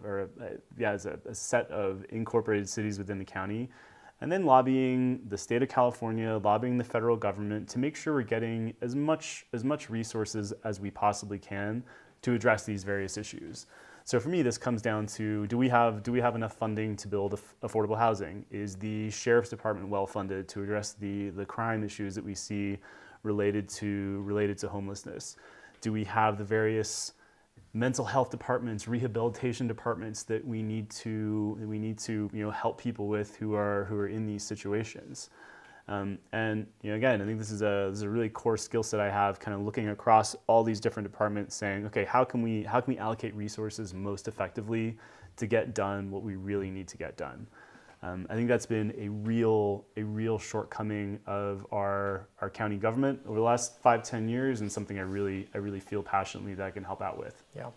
Speaker 1: as a set of incorporated cities within the county, and then lobbying the state of California, lobbying the federal government to make sure we're getting as much resources as we possibly can to address these various issues. So for me, this comes down to, do we have enough funding to build affordable housing? Is the sheriff's department well funded to address the crime issues that we see related to homelessness? Do we have the various mental health departments, rehabilitation departments that we need to help people with who are in these situations? And again, I think this is a really core skill set I have, kind of looking across all these different departments, saying, okay, how can we allocate resources most effectively to get done what we really need to get done? I think that's been a real shortcoming of our county government over the last 5-10 years, and something I really feel passionately that I can help out with.
Speaker 2: Yeah.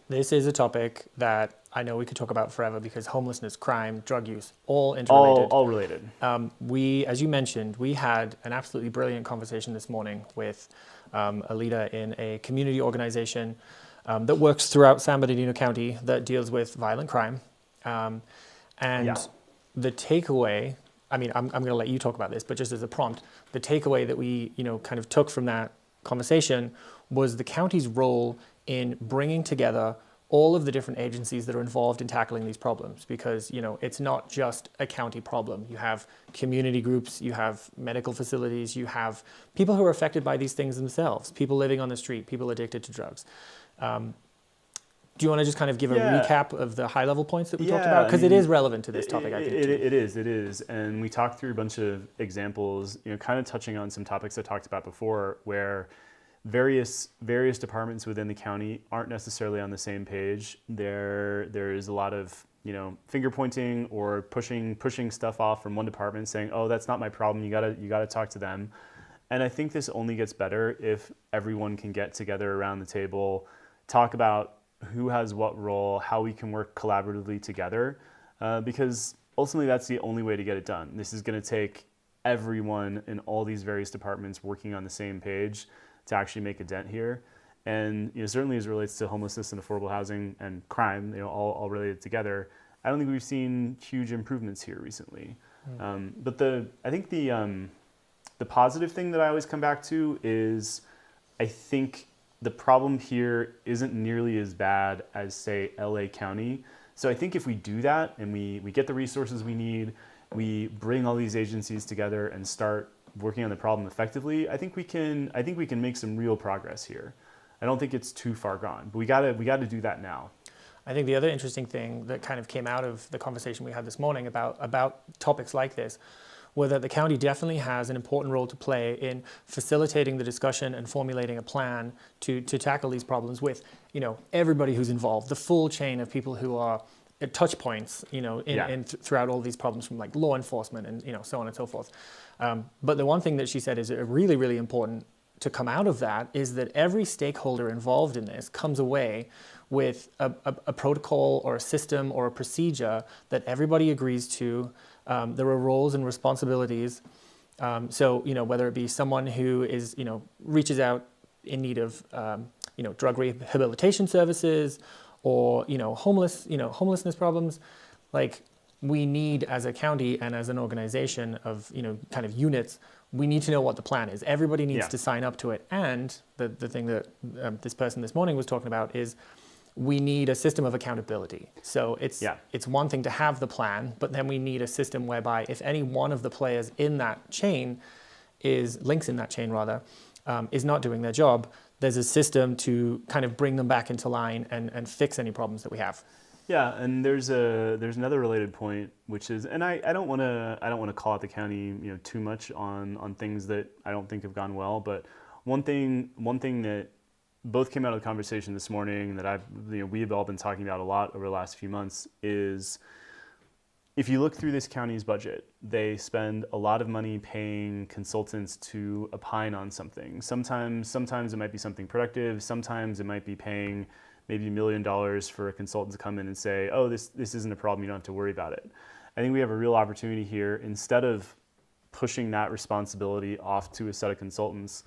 Speaker 2: This is a topic that I know we could talk about forever, because homelessness, crime, drug use, all interrelated.
Speaker 1: All related.
Speaker 2: As you mentioned, we had an absolutely brilliant conversation this morning with a leader in a community organization that works throughout San Bernardino County that deals with violent crime. The takeaway, I mean, I'm going to let you talk about this, but just as a prompt, the takeaway that we kind of took from that conversation was the county's role in bringing together all of the different agencies that are involved in tackling these problems, because it's not just a county problem. You have community groups, you have medical facilities, you have people who are affected by these things themselves, people living on the street, people addicted to drugs. Do you want to just kind of give a recap of the high-level points that we talked about? Because it is relevant to this topic, I think.
Speaker 1: It is. And we talked through a bunch of examples, kind of touching on some topics I talked about before, where various departments within the county aren't necessarily on the same page. There is a lot of finger pointing or pushing stuff off from one department, saying, "Oh, that's not my problem. You gotta talk to them." And I think this only gets better if everyone can get together around the table, talk about who has what role, how we can work collaboratively together, because ultimately that's the only way to get it done. This is going to take everyone in all these various departments working on the same page to actually make a dent here. And certainly as it relates to homelessness and affordable housing and crime, all related together, I don't think we've seen huge improvements here recently. But I think the positive thing that I always come back to is, I think the problem here isn't nearly as bad as, say, LA County. So I think if we do that and we get the resources we need, we bring all these agencies together and start working on the problem effectively, I think we can make some real progress here. I don't think it's too far gone, but we gotta do that now.
Speaker 2: I think the other interesting thing that kind of came out of the conversation we had this morning about topics like this were that the county definitely has an important role to play in facilitating the discussion and formulating a plan to tackle these problems with everybody who's involved, the full chain of people who are at touch points throughout all these problems, from like law enforcement and so on and so forth. But the one thing that she said is really, really important to come out of that is that every stakeholder involved in this comes away with a protocol or a system or a procedure that everybody agrees to. There are roles and responsibilities. So whether it be someone who is reaches out in need of drug rehabilitation services, or homelessness problems, like, we need, as a county and as an organization of kind of units, we need to know what the plan is. Everybody needs to sign up to it. And the thing that this person this morning was talking about is, we need a system of accountability. So it's one thing to have the plan, but then we need a system whereby if any one of the players in that chain is not doing their job, there's a system to kind of bring them back into line and fix any problems that we have.
Speaker 1: Yeah, and there's another related point, which is, and I don't want to call out the county, too much on things that I don't think have gone well, but one thing that both came out of the conversation this morning that we've all been talking about a lot over the last few months is, if you look through this county's budget, they spend a lot of money paying consultants to opine on something. Sometimes it might be something productive. Sometimes it might be paying maybe $1 million for a consultant to come in and say, oh, this isn't a problem, you don't have to worry about it. I think we have a real opportunity here, instead of pushing that responsibility off to a set of consultants,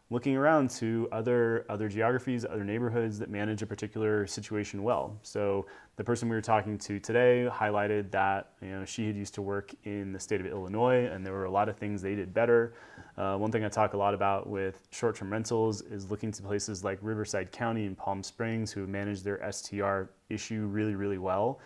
Speaker 1: looking around to other geographies, other neighborhoods that manage a particular situation well. So the person we were talking to today highlighted that she had used to work in the state of Illinois, and there were a lot of things they did better. One thing I talk a lot about with short-term rentals is looking to places like Riverside County and Palm Springs, who manage their STR issue really, really well.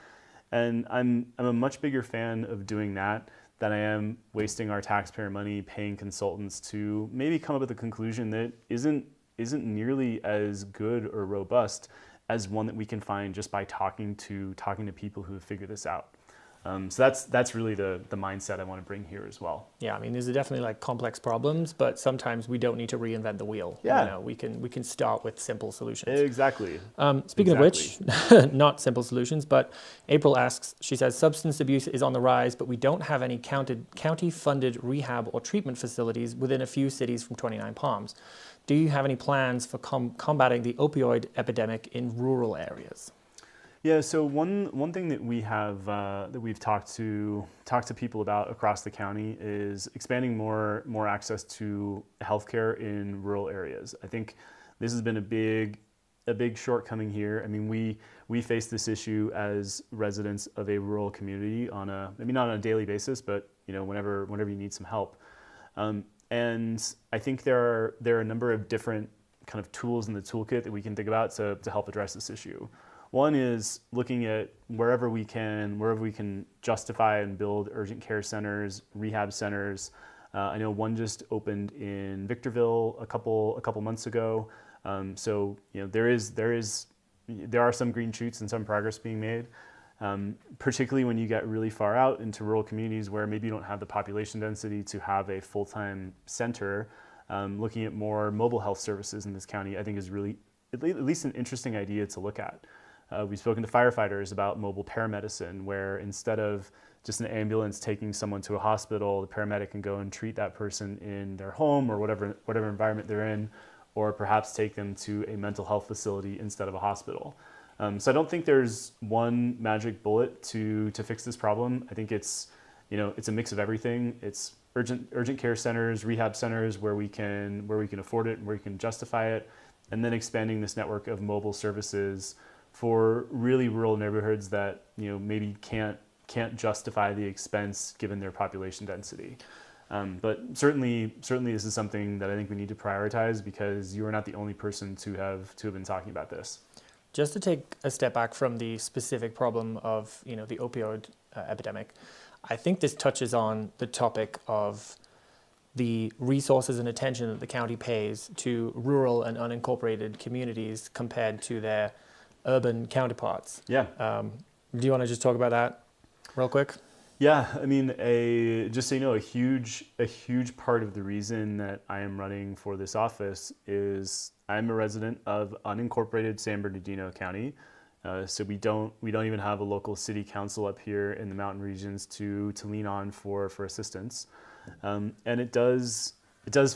Speaker 1: And I'm a much bigger fan of doing that than I am wasting our taxpayer money paying consultants to maybe come up with a conclusion that isn't nearly as good or robust as one that we can find just by talking to people who have figured this out. So that's really the mindset I want to bring here as well.
Speaker 2: Yeah, I mean, these are definitely like complex problems, but sometimes we don't need to reinvent the wheel.
Speaker 1: Yeah.
Speaker 2: We can start with simple solutions.
Speaker 1: Exactly.
Speaker 2: Speaking of which, not simple solutions, but April asks, she says, substance abuse is on the rise, but we don't have any county-funded rehab or treatment facilities within a few cities from 29 Palms. Do you have any plans for combating the opioid epidemic in rural areas?
Speaker 1: Yeah, so one thing that we have that we've talked to people about across the county is expanding more access to healthcare in rural areas. I think this has been a big shortcoming here. I mean, we face this issue as residents of a rural community maybe not on a daily basis, but whenever you need some help. And I think there are a number of different kind of tools in the toolkit that we can think about to help address this issue. One is looking at wherever we can justify and build urgent care centers, rehab centers. I know one just opened in Victorville a couple months ago. So there are some green shoots and some progress being made, particularly when you get really far out into rural communities where maybe you don't have the population density to have a full-time center. Looking at more mobile health services in this county, I think, is really at least an interesting idea to look at. We've spoken to firefighters about mobile paramedicine, where instead of just an ambulance taking someone to a hospital, the paramedic can go and treat that person in their home or whatever environment they're in, or perhaps take them to a mental health facility instead of a hospital. So I don't think there's one magic bullet to fix this problem. I think it's a mix of everything. It's urgent care centers, rehab centers where we can afford it and where we can justify it, and then expanding this network of mobile services for really rural neighborhoods that maybe can't justify the expense given their population density. But certainly this is something that I think we need to prioritize, because you are not the only person to have been talking about this.
Speaker 2: Just to take a step back from the specific problem of the opioid epidemic, I think this touches on the topic of the resources and attention that the county pays to rural and unincorporated communities compared to their urban counterparts.
Speaker 1: Yeah.
Speaker 2: Do you want to just talk about that real quick?
Speaker 1: Yeah, I mean, just so you know, a huge part of the reason that I am running for this office is I'm a resident of unincorporated San Bernardino County. So we don't even have a local city council up here in the mountain regions to lean on for assistance. And it does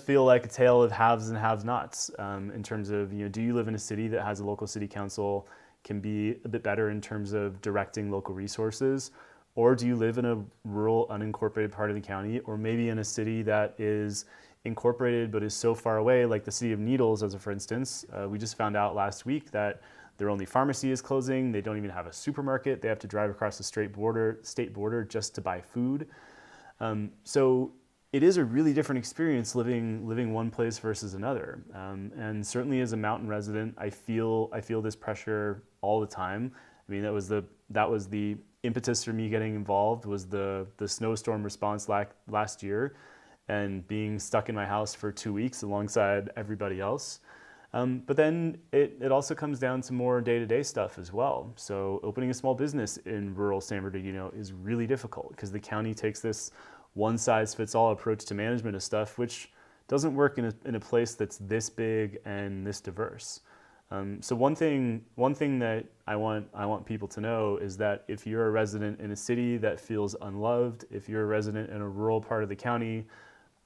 Speaker 1: feel like a tale of haves and have-nots, in terms of, do you live in a city that has a local city council, can be a bit better in terms of directing local resources, or do you live in a rural unincorporated part of the county, or maybe in a city that is incorporated but is so far away, like the city of Needles, as a for instance. We just found out last week that their only pharmacy is closing. They don't even have a supermarket. They have to drive across the state border just to buy food. So it is a really different experience living one place versus another. And certainly as a mountain resident, I feel this pressure all the time. I mean, that was the impetus for me getting involved, was the snowstorm response last year, and being stuck in my house for 2 weeks alongside everybody else. But then it also comes down to more day-to-day stuff as well. So opening a small business in rural San Bernardino is really difficult because the county takes this one-size-fits-all approach to management of stuff, which doesn't work in a place that's this big and this diverse. So one thing that I want people to know is that if you're a resident in a city that feels unloved, if you're a resident in a rural part of the county,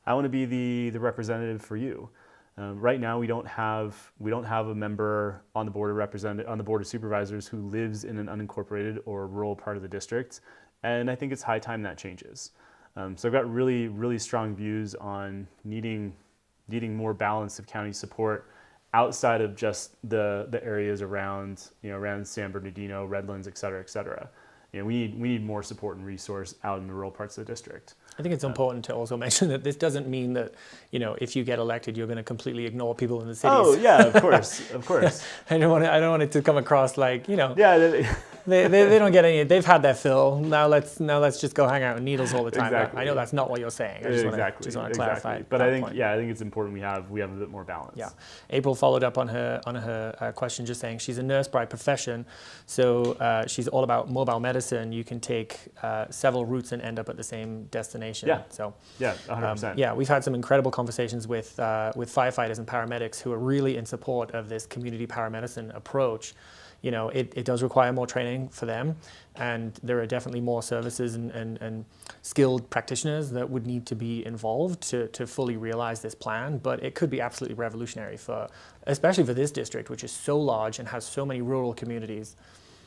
Speaker 1: I want to be the representative for you. Right now, we don't have a member on the board of supervisors who lives in an unincorporated or rural part of the district, and I think it's high time that changes. So I've got really strong views on needing more balance of county support outside of just the areas around San Bernardino, Redlands, et cetera, et cetera. We need more support and resource out in the rural parts of the district.
Speaker 2: I think it's important to also mention that this doesn't mean that, if you get elected, you're going to completely ignore people in the cities.
Speaker 1: Oh yeah, of course.
Speaker 2: I don't want it to come across like,
Speaker 1: Yeah.
Speaker 2: they don't get any. They've had their fill. Now let's just go hang out in Needles all the time.
Speaker 1: Exactly.
Speaker 2: I know that's not what you're saying. I just want to clarify.
Speaker 1: But I think it's important we have a bit more balance.
Speaker 2: Yeah. April followed up on her question, just saying she's a nurse by profession, so she's all about mobile medicine. You can take several routes and end up at the same destination.
Speaker 1: Yeah.
Speaker 2: So.
Speaker 1: Yeah, 100%.
Speaker 2: Yeah, we've had some incredible conversations with firefighters and paramedics who are really in support of this community paramedicine approach. It does require more training for them, and there are definitely more services and skilled practitioners that would need to be involved to fully realize this plan. But it could be absolutely revolutionary especially for this district, which is so large and has so many rural communities.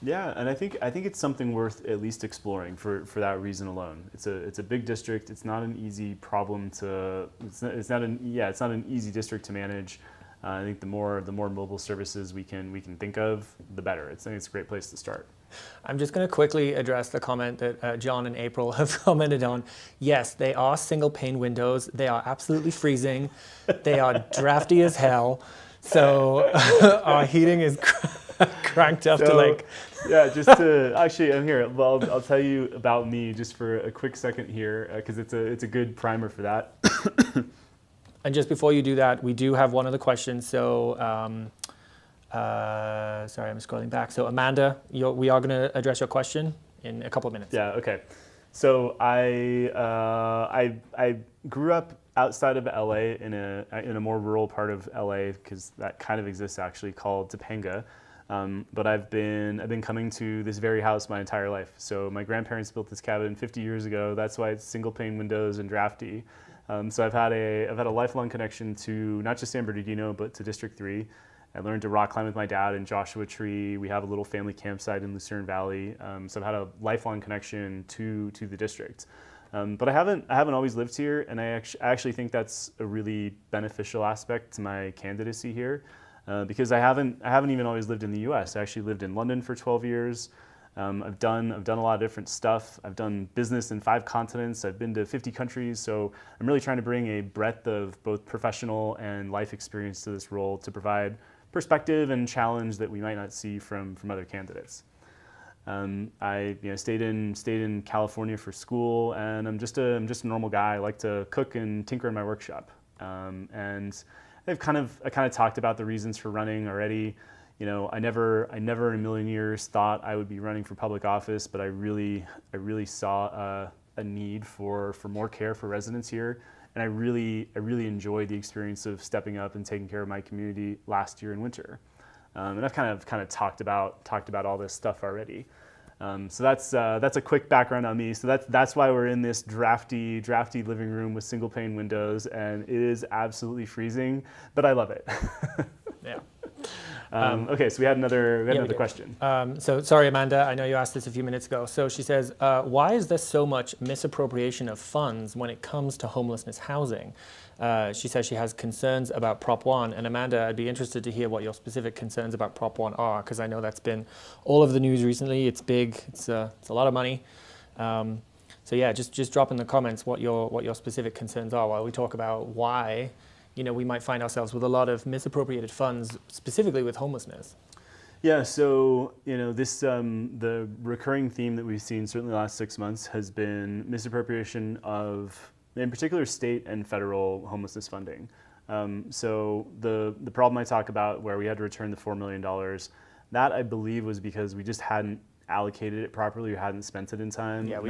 Speaker 1: Yeah, and I think it's something worth at least exploring for that reason alone. It's a big district. It's not an easy problem to. It's not an easy district to manage. I think the more mobile services we can think of, the better. I think it's a great place to start.
Speaker 2: I'm just going to quickly address the comment that John and April have commented on. Yes, they are single pane windows. They are absolutely freezing. They are drafty as hell. So our heating is cranked up to like.
Speaker 1: Yeah, just to actually, I'm here. Well, I'll tell you about me just for a quick second here because it's a good primer for that.
Speaker 2: And just before you do that, we do have one other question. So, sorry, I'm scrolling back. So, Amanda, we are going to address your question in a couple of minutes.
Speaker 1: Yeah. Okay. So I grew up outside of LA in a more rural part of LA because that kind of exists actually, called Topanga. But I've been coming to this very house my entire life. So my grandparents built this cabin 50 years ago. That's why it's single pane windows and drafty. So I've had a lifelong connection to not just San Bernardino, but to District 3. I learned to rock climb with my dad in Joshua Tree. We have a little family campsite in Lucerne Valley. So I've had a lifelong connection to the district. But I haven't always lived here, and I actually think that's a really beneficial aspect to my candidacy here. Because I haven't even always lived in the U.S. I actually lived in London for 12 years. I've done a lot of different stuff. I've done business in 5 continents. I've been to 50 countries. So I'm really trying to bring a breadth of both professional and life experience to this role to provide perspective and challenge that we might not see from other candidates. I stayed in California for school, and I'm just a normal guy. I like to cook and tinker in my workshop, and I kind of talked about the reasons for running already. I never in a million years thought I would be running for public office, but I really saw a need for more care for residents here, and I really enjoyed the experience of stepping up and taking care of my community last year in winter. And I've kind of talked about all this stuff already. So that's a quick background on me. So that's why we're in this drafty living room with single pane windows, and it is absolutely freezing, but I love it.
Speaker 2: Yeah.
Speaker 1: Okay, so we had another question.
Speaker 2: So sorry, Amanda, I know you asked this a few minutes ago. So she says, why is there so much misappropriation of funds when it comes to homelessness housing? She says she has concerns about Prop 1. And Amanda, I'd be interested to hear what your specific concerns about Prop 1 are, because I know that's been all over the news recently. It's big. It's a lot of money. So yeah, just drop in the comments what your specific concerns are while we talk about why we might find ourselves with a lot of misappropriated funds, specifically with homelessness.
Speaker 1: Yeah, so this the recurring theme that we've seen certainly the last 6 months has been misappropriation of, in particular, state and federal homelessness funding. So the problem I talk about where we had to return the $4 million, that I believe was because we just hadn't allocated it properly or hadn't spent it in time.
Speaker 2: Yeah, we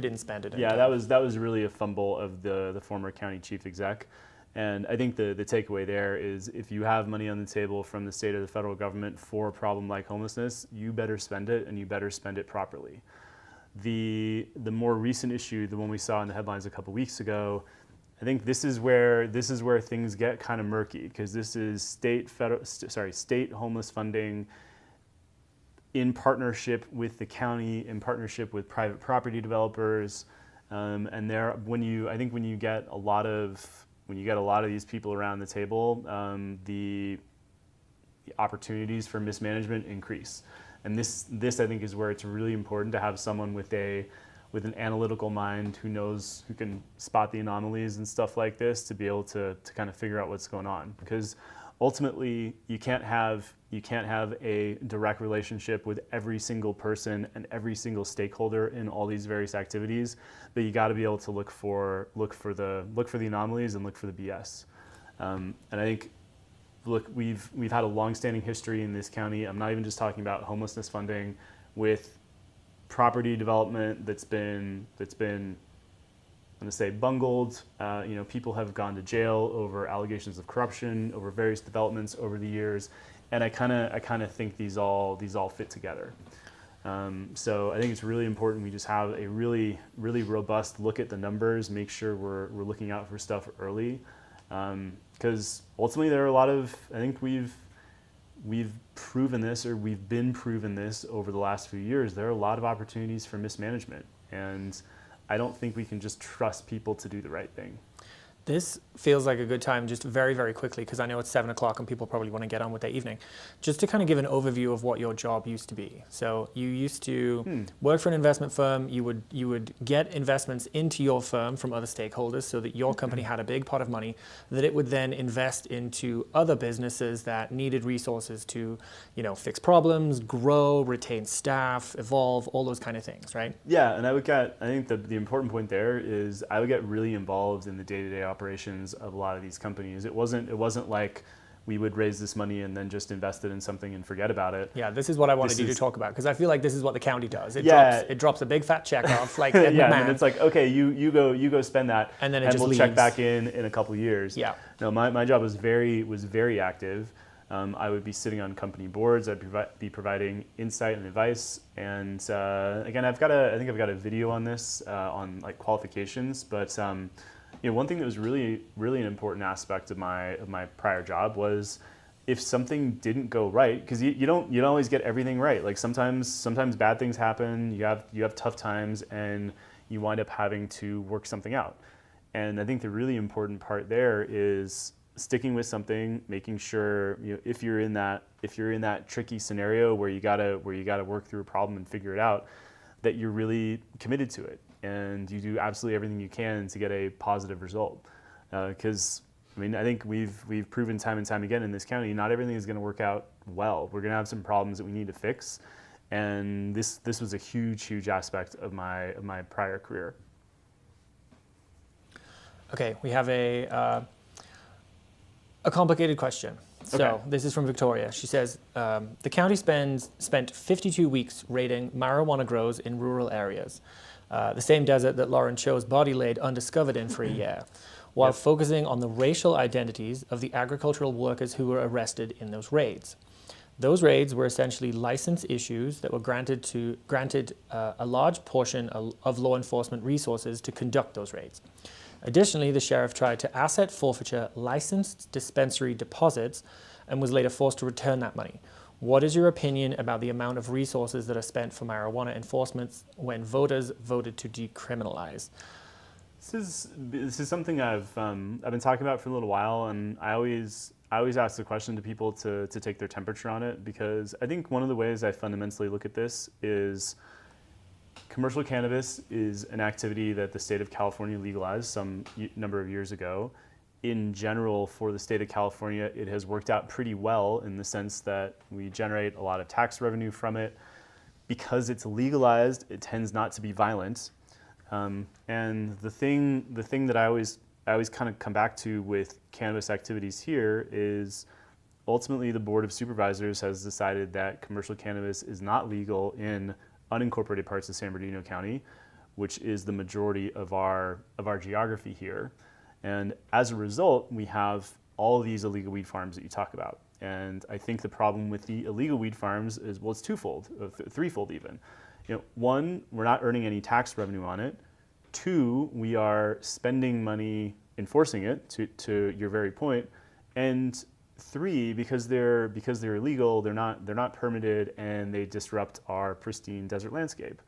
Speaker 2: didn't spend it in
Speaker 1: Yeah,
Speaker 2: time.
Speaker 1: that was really a fumble of the former county chief exec. And I think the takeaway there is if you have money on the table from the state or the federal government for a problem like homelessness, you better spend it and you better spend it properly. The more recent issue, the one we saw in the headlines a couple weeks ago, I think this is where things get kind of murky because this is state homeless funding in partnership with the county, in partnership with private property developers, and when you get a lot of these people around the table, the opportunities for mismanagement increase. And this I think is where it's really important to have someone with an analytical mind who can spot the anomalies and stuff like this to be able to kind of figure out what's going on. Because ultimately you can't have a direct relationship with every single person and every single stakeholder in all these various activities, but you got to be able to look for the anomalies and look for the BS. And I think, look, we've had a long-standing history in this county. I'm not even just talking about homelessness funding, with property development that's been I'm going to say bungled. People have gone to jail over allegations of corruption, over various developments over the years, and I kind of think these all fit together. So I think it's really important we just have a really, really robust look at the numbers, make sure we're looking out for stuff early, because ultimately there are a lot of, I think we've proven this, or we've been proven this over the last few years. There are a lot of opportunities for mismanagement, and I don't think we can just trust people to do the right thing.
Speaker 2: This feels like a good time, just very, very quickly, because I know it's 7 o'clock and people probably want to get on with their evening, just to kind of give an overview of what your job used to be. So you used to work for an investment firm. You would get investments into your firm from other stakeholders so that your company had a big pot of money that it would then invest into other businesses that needed resources to, fix problems, grow, retain staff, evolve, all those kind of things, right?
Speaker 1: Yeah, and I think the important point there is I would get really involved in the day-to-day operations of a lot of these companies. It wasn't like we would raise this money and then just invest it in something and forget about it.
Speaker 2: Yeah, this is what I wanted you to talk about, because I feel like this is what the county does. It drops a big fat check off, like Ed
Speaker 1: yeah,
Speaker 2: McMahon.
Speaker 1: and it's like, okay, you go spend that,
Speaker 2: and then
Speaker 1: we'll
Speaker 2: leaves.
Speaker 1: check back in a couple of years.
Speaker 2: Yeah.
Speaker 1: No, my job was very active. I would be sitting on company boards. I'd be providing insight and advice. And again, I think I've got a video on this on like qualifications. But one thing that was really an important aspect of my prior job was if something didn't go right, because you don't always get everything right. Like sometimes bad things happen. You have tough times, and you wind up having to work something out. And I think the really important part there is sticking with something, making sure if you're in that tricky scenario where you gotta work through a problem and figure it out, that you're really committed to it and you do absolutely everything you can to get a positive result. Because I think we've proven time and time again in this county, not everything is going to work out well. We're going to have some problems that we need to fix, and this was a huge aspect of my prior career.
Speaker 2: Okay, we have a complicated question. So This is from Victoria. She says, the county spent 52 weeks raiding marijuana grows in rural areas, the same desert that Lauren Cho's body laid undiscovered in for a year, while focusing on the racial identities of the agricultural workers who were arrested in those raids. Those raids were essentially license issues that were granted a large portion of law enforcement resources to conduct those raids. Additionally, the sheriff tried to asset forfeiture licensed dispensary deposits and was later forced to return that money. What is your opinion about the amount of resources that are spent for marijuana enforcement when voters voted to decriminalize?
Speaker 1: This is something I've been talking about for a little while, and I always ask the question to people to take their temperature on it, because I think one of the ways I fundamentally look at this is commercial cannabis is an activity that the state of California legalized some number of years ago. In general, for the state of California, it has worked out pretty well in the sense that we generate a lot of tax revenue from it. Because it's legalized, it tends not to be violent. And the thing that I always I always kind of come back to with cannabis activities here is ultimately the Board of Supervisors has decided that commercial cannabis is not legal in unincorporated parts of San Bernardino County, which is the majority of our geography here. And as a result, we have all of these illegal weed farms that you talk about. And I think the problem with the illegal weed farms is, well, it's twofold, threefold even. One, we're not earning any tax revenue on it. Two, we are spending money enforcing it, to your very point. And three, because they're illegal, they're not permitted, and they disrupt our pristine desert landscape.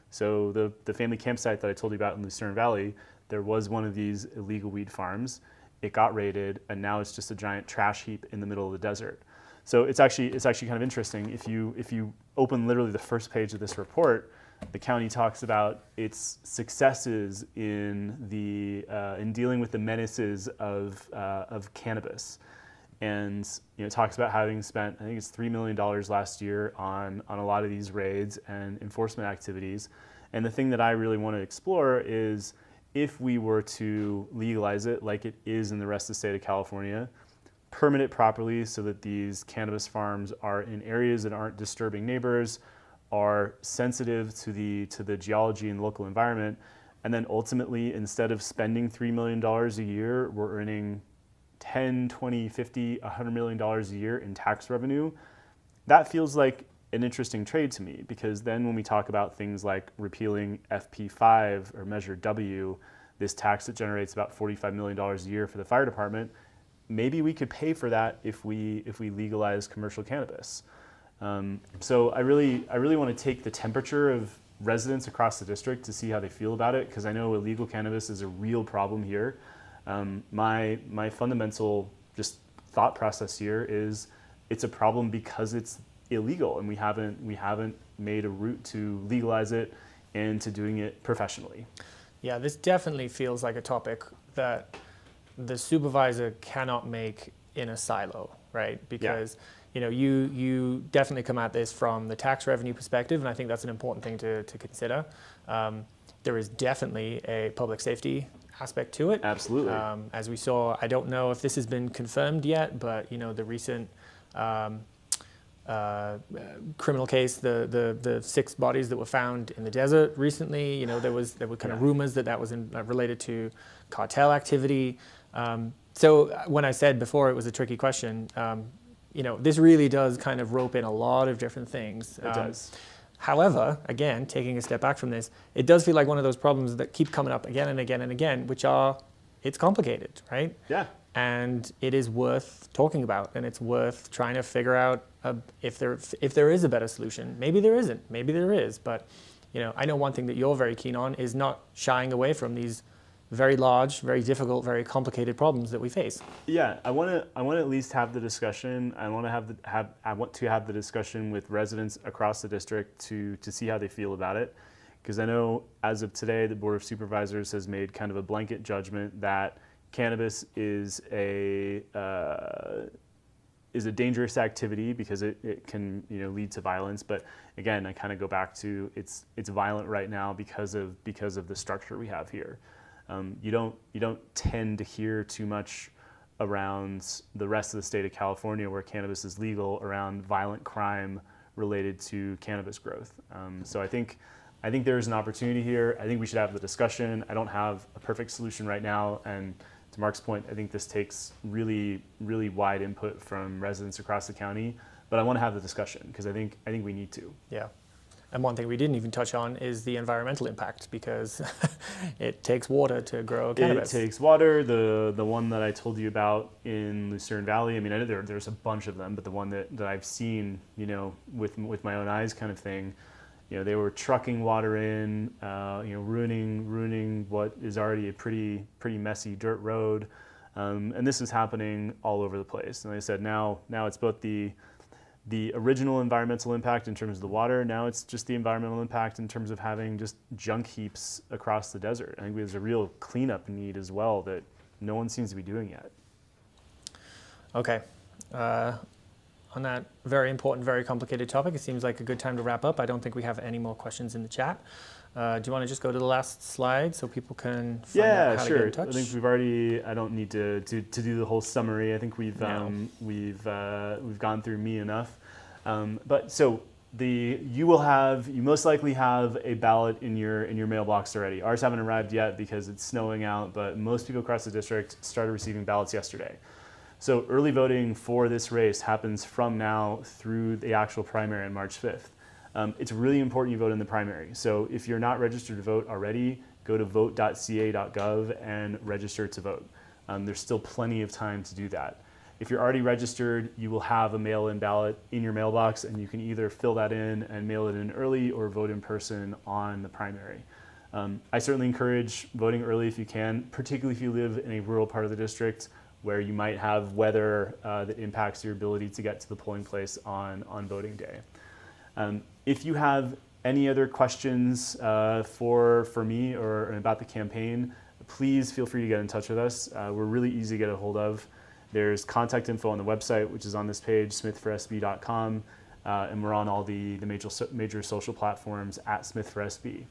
Speaker 1: So the family campsite that I told you about in Lucerne Valley, there was one of these illegal weed farms. It got raided, and now it's just a giant trash heap in the middle of the desert. So it's actually kind of interesting. If you open literally the first page of this report, the county talks about its successes in dealing with the menaces of cannabis, and it talks about having spent, I think it's $3 million last year on a lot of these raids and enforcement activities. And the thing that I really want to explore is if we were to legalize it like it is in the rest of the state of California, permit it properly so that these cannabis farms are in areas that aren't disturbing neighbors, are sensitive to the geology and local environment, and then ultimately, instead of spending $3 million a year, we're earning 10, 20, 50, $100 million a year in tax revenue. That feels like an interesting trade to me, because then when we talk about things like repealing FP5 or Measure W, this tax that generates about $45 million a year for the fire department, maybe we could pay for that if we legalize commercial cannabis. So I really want to take the temperature of residents across the district to see how they feel about it, because I know illegal cannabis is a real problem here. My fundamental just thought process here is it's a problem because it's illegal, and we haven't made a route to legalize it and to doing it professionally.
Speaker 2: Yeah, this definitely feels like a topic that the supervisor cannot make in a silo, right? Because you definitely come at this from the tax revenue perspective, and I think that's an important thing to consider. There is definitely a public safety aspect to it.
Speaker 1: Absolutely.
Speaker 2: As we saw, I don't know if this has been confirmed yet, but the recent criminal case, the 6 bodies that were found in the desert recently, there were kind of rumors that was related to cartel activity. So when I said before it was a tricky question, this really does kind of rope in a lot of different things.
Speaker 1: It does.
Speaker 2: However, again, taking a step back from this, it does feel like one of those problems that keep coming up again and again and again, which are, it's complicated, right?
Speaker 1: Yeah.
Speaker 2: And it is worth talking about, and it's worth trying to figure out if there is a better solution. Maybe there isn't, maybe there is, but I know one thing that you're very keen on is not shying away from these very large, very difficult, very complicated problems that we face.
Speaker 1: Yeah, I want to at least have the discussion. I want to have the discussion with residents across the district to see how they feel about it, because I know as of today the Board of Supervisors has made kind of a blanket judgment that cannabis is a dangerous activity because it can lead to violence. But again, I kind of go back to it's violent right now because of the structure we have here. You don't tend to hear too much around the rest of the state of California where cannabis is legal around violent crime related to cannabis growth. So I think there's an opportunity here. I think we should have the discussion. I don't have a perfect solution right now, and to Mark's point, I think this takes really, really wide input from residents across the county. But I want to have the discussion because I think we need to.
Speaker 2: Yeah. And one thing we didn't even touch on is the environmental impact, because it takes water to grow cannabis.
Speaker 1: It takes water. The one that I told you about in Lucerne Valley, I mean, I know there's a bunch of them, but the one that I've seen, with my own eyes kind of thing, they were trucking water in, ruining what is already a pretty messy dirt road. And this is happening all over the place. And like I said, now it's both the original environmental impact in terms of the water. Now it's just the environmental impact in terms of having just junk heaps across the desert. I think there's a real cleanup need as well that no one seems to be doing yet.
Speaker 2: Okay. On that very important, very complicated topic, it seems like a good time to wrap up. I don't think we have any more questions in the chat. Do you want to just go to the last slide so people can find out how to get in touch?
Speaker 1: I think we've already. I don't need to do the whole summary. I think we've gone through me enough. But so you most likely have a ballot in your mailbox already. Ours haven't arrived yet because it's snowing out, but most people across the district started receiving ballots yesterday. So early voting for this race happens from now through the actual primary on March 5th. It's really important you vote in the primary. So if you're not registered to vote already, go to vote.ca.gov and register to vote. There's still plenty of time to do that. If you're already registered, you will have a mail-in ballot in your mailbox, and you can either fill that in and mail it in early or vote in person on the primary. I certainly encourage voting early if you can, particularly if you live in a rural part of the district where you might have weather that impacts your ability to get to the polling place on voting day. If you have any other questions for me or about the campaign, please feel free to get in touch with us. We're really easy to get a hold of. There's contact info on the website, which is on this page, smith4sb.com, and we're on all the major social platforms at Smith4SB.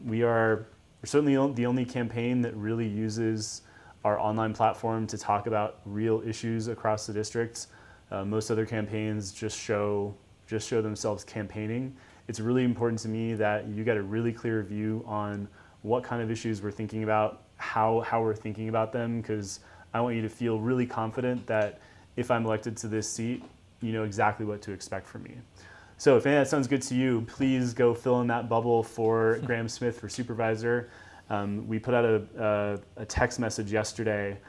Speaker 1: We're certainly the only campaign that really uses our online platform to talk about real issues across the district. Most other campaigns just show themselves campaigning. It's really important to me that you get a really clear view on what kind of issues we're thinking about, how we're thinking about them, because I want you to feel really confident that if I'm elected to this seat, you know exactly what to expect from me. So if any of that sounds good to you, please go fill in that bubble for Graham Smith for supervisor. We put out a text message yesterday.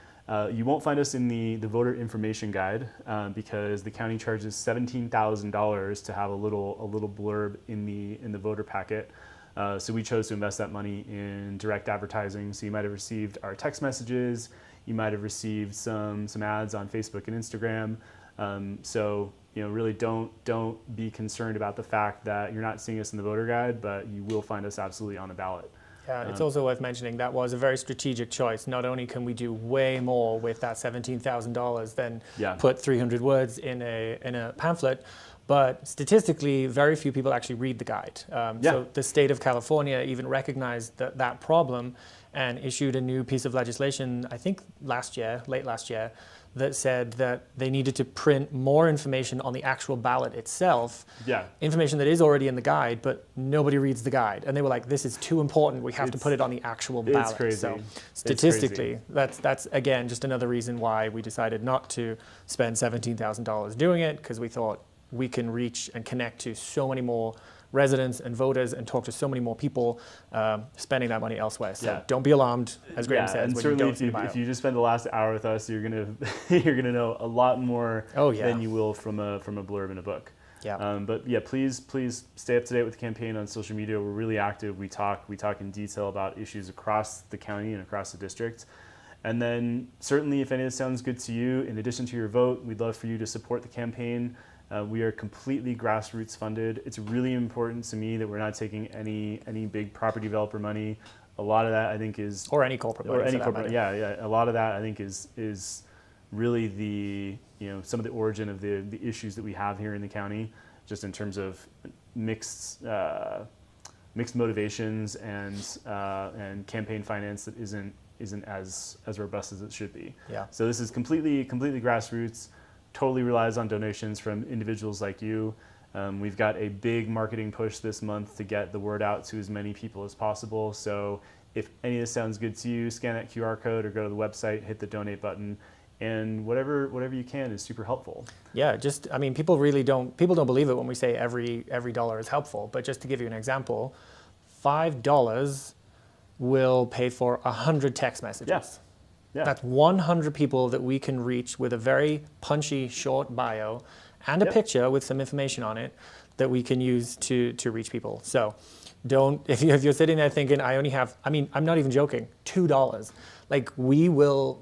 Speaker 1: You won't find us in the voter information guide because the county charges $17,000 to have a little blurb in the voter packet. So we chose to invest that money in direct advertising. So you might have received our text messages. You might have received some ads on Facebook and Instagram. So really don't be concerned about the fact that you're not seeing us in the voter guide, but you will find us absolutely on the ballot.
Speaker 2: Yeah, it's also worth mentioning that was a very strategic choice. Not only can we do way more with that $17,000 than put 300 words in a pamphlet, but statistically, very few people actually read the guide. So the state of California even recognized that problem and issued a new piece of legislation, I think late last year, that said that they needed to print more information on the actual ballot itself. Information that is already in the guide, but nobody reads the guide. And they were like, this is too important. We have to put it on the actual ballot.
Speaker 1: It's crazy.
Speaker 2: So statistically, that's again, just another reason why we decided not to spend $17,000 doing it, because we thought we can reach and connect to so many more residents and voters and talk to so many more people spending that money elsewhere. So don't be alarmed, as Graham says.
Speaker 1: And certainly if you just spend the last hour with us, you're gonna know a lot more than you will from a blurb in a book. But please stay up to date with the campaign on social media. We're really active. We talk in detail about issues across the county and across the district. And then certainly if any of this sounds good to you, in addition to your vote, we'd love for you to support the campaign. We are completely grassroots funded. It's really important to me that we're not taking any big property developer money. A lot of that I think is
Speaker 2: any corporate money.
Speaker 1: A lot of that I think is really some of the origin of the issues that we have here in the county, just in terms of mixed motivations and campaign finance that isn't as robust as it should be. So this is completely grassroots. Totally relies on donations from individuals like you. We've got a big marketing push this month to get the word out to as many people as possible. So if any of this sounds good to you, scan that QR code or go to the website, hit the donate button, and whatever you can is super helpful. People don't believe it when we say every dollar is helpful. But just to give you an example, $5 will pay for 100 text messages. That's 100 people that we can reach with a very punchy, short bio and a picture with some information on it that we can use to reach people. So if you're sitting there thinking, I'm not even joking, $2. Like we will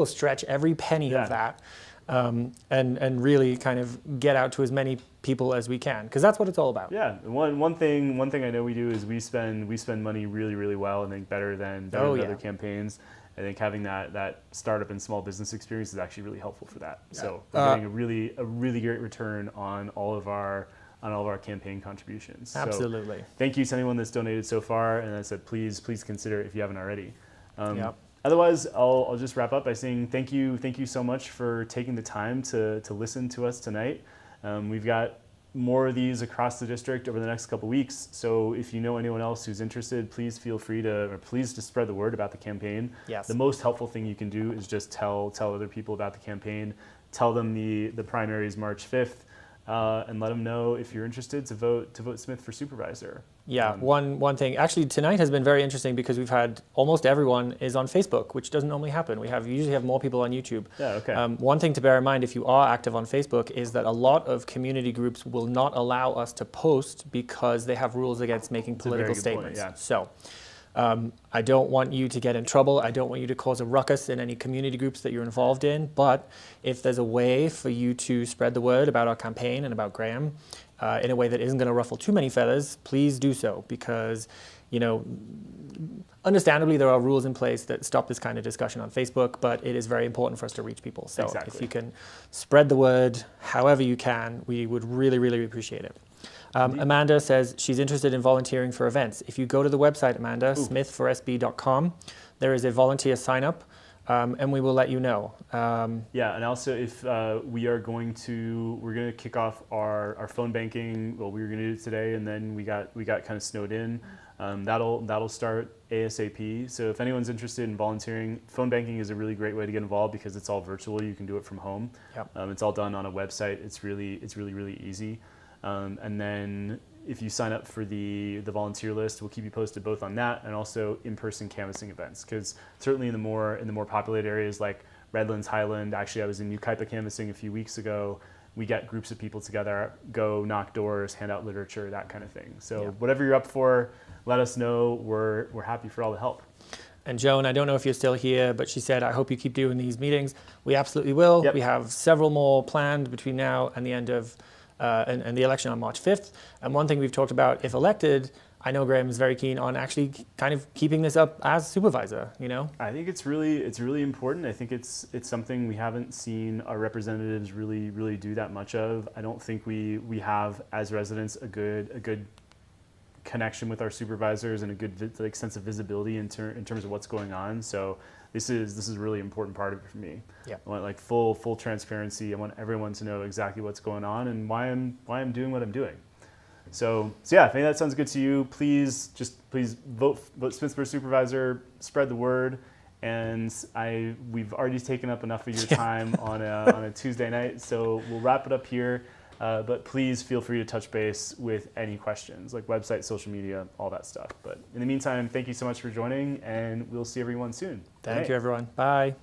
Speaker 1: stretch every penny of that and really kind of get out to as many people as we can, because that's what it's all about. One thing I know we do is we spend money really, really well, and think better than other campaigns. I think having that startup and small business experience is actually really helpful for that. So we're getting a really great return on all of our on all of our campaign contributions.
Speaker 2: Absolutely.
Speaker 1: So thank you to anyone that's donated so far, and as I said, please consider it if you haven't already.
Speaker 2: Yep.
Speaker 1: Otherwise, I'll just wrap up by saying thank you so much for taking the time to listen to us tonight. We've got more of these across the district over the next couple weeks. So if you know anyone else who's interested, please feel free to, or please just spread the word about the campaign.
Speaker 2: Yes.
Speaker 1: The most helpful thing you can do is just tell other people about the campaign. Tell them the primary is March 5th, and let them know if you're interested to vote Smith for supervisor.
Speaker 2: Yeah, one thing. Actually, tonight has been very interesting because we've had almost everyone is on Facebook, which doesn't normally happen. We usually have more people on YouTube.
Speaker 1: Yeah, okay.
Speaker 2: One thing to bear in mind if you are active on Facebook is that a lot of community groups will not allow us to post because they have rules against making political statements.
Speaker 1: Point, yeah.
Speaker 2: So I don't want you to get in trouble. I don't want you to cause a ruckus in any community groups that you're involved in. But if there's a way for you to spread the word about our campaign and about Graham in a way that isn't going to ruffle too many feathers, please do so, because, you know, understandably there are rules in place that stop this kind of discussion on Facebook, but it is very important for us to reach people. So
Speaker 1: exactly.
Speaker 2: If you can spread the word however you can, we would really, really appreciate it. Amanda says she's interested in volunteering for events. If you go to the website, Amanda, smithforsb.com, there is a volunteer sign up, and we will let you know.
Speaker 1: Yeah, and also if we're going to kick off our phone banking. Well, we were going to do it today, and then we got kind of snowed in. That'll start ASAP. So if anyone's interested in volunteering, phone banking is a really great way to get involved because it's all virtual. You can do it from home.
Speaker 2: Yep.
Speaker 1: It's all done on a website. It's really easy. And then if you sign up for the volunteer list, we'll keep you posted both on that and also in-person canvassing events. Because certainly in the more populated areas like Redlands, Highland, actually I was in Yucaipa canvassing a few weeks ago. We get groups of people together, go knock doors, hand out literature, that kind of thing. So whatever you're up for, let us know. We're happy for all the help.
Speaker 2: And Joan, I don't know if you're still here, but she said, I hope you keep doing these meetings. We absolutely will.
Speaker 1: Yep.
Speaker 2: We have several more planned between now and the end of and the election on March 5th. And one thing we've talked about, if elected, I know Graham is very keen on actually kind of keeping this up as supervisor, you know?
Speaker 1: I think it's really important. I think it's something we haven't seen our representatives really do that much of. I don't think we have as residents a good connection with our supervisors and a good sense of visibility in terms of what's going on. So this is a really important part of it for me.
Speaker 2: Yeah.
Speaker 1: I want full transparency. I want everyone to know exactly what's going on and why I'm doing what I'm doing. So yeah, if any of that sounds good to you, please vote Smith for supervisor, spread the word. And we've already taken up enough of your time on a Tuesday night, so we'll wrap it up here. But please feel free to touch base with any questions, like website, social media, all that stuff. But in the meantime, thank you so much for joining, and we'll see everyone soon.
Speaker 2: Thank you, everyone. Bye.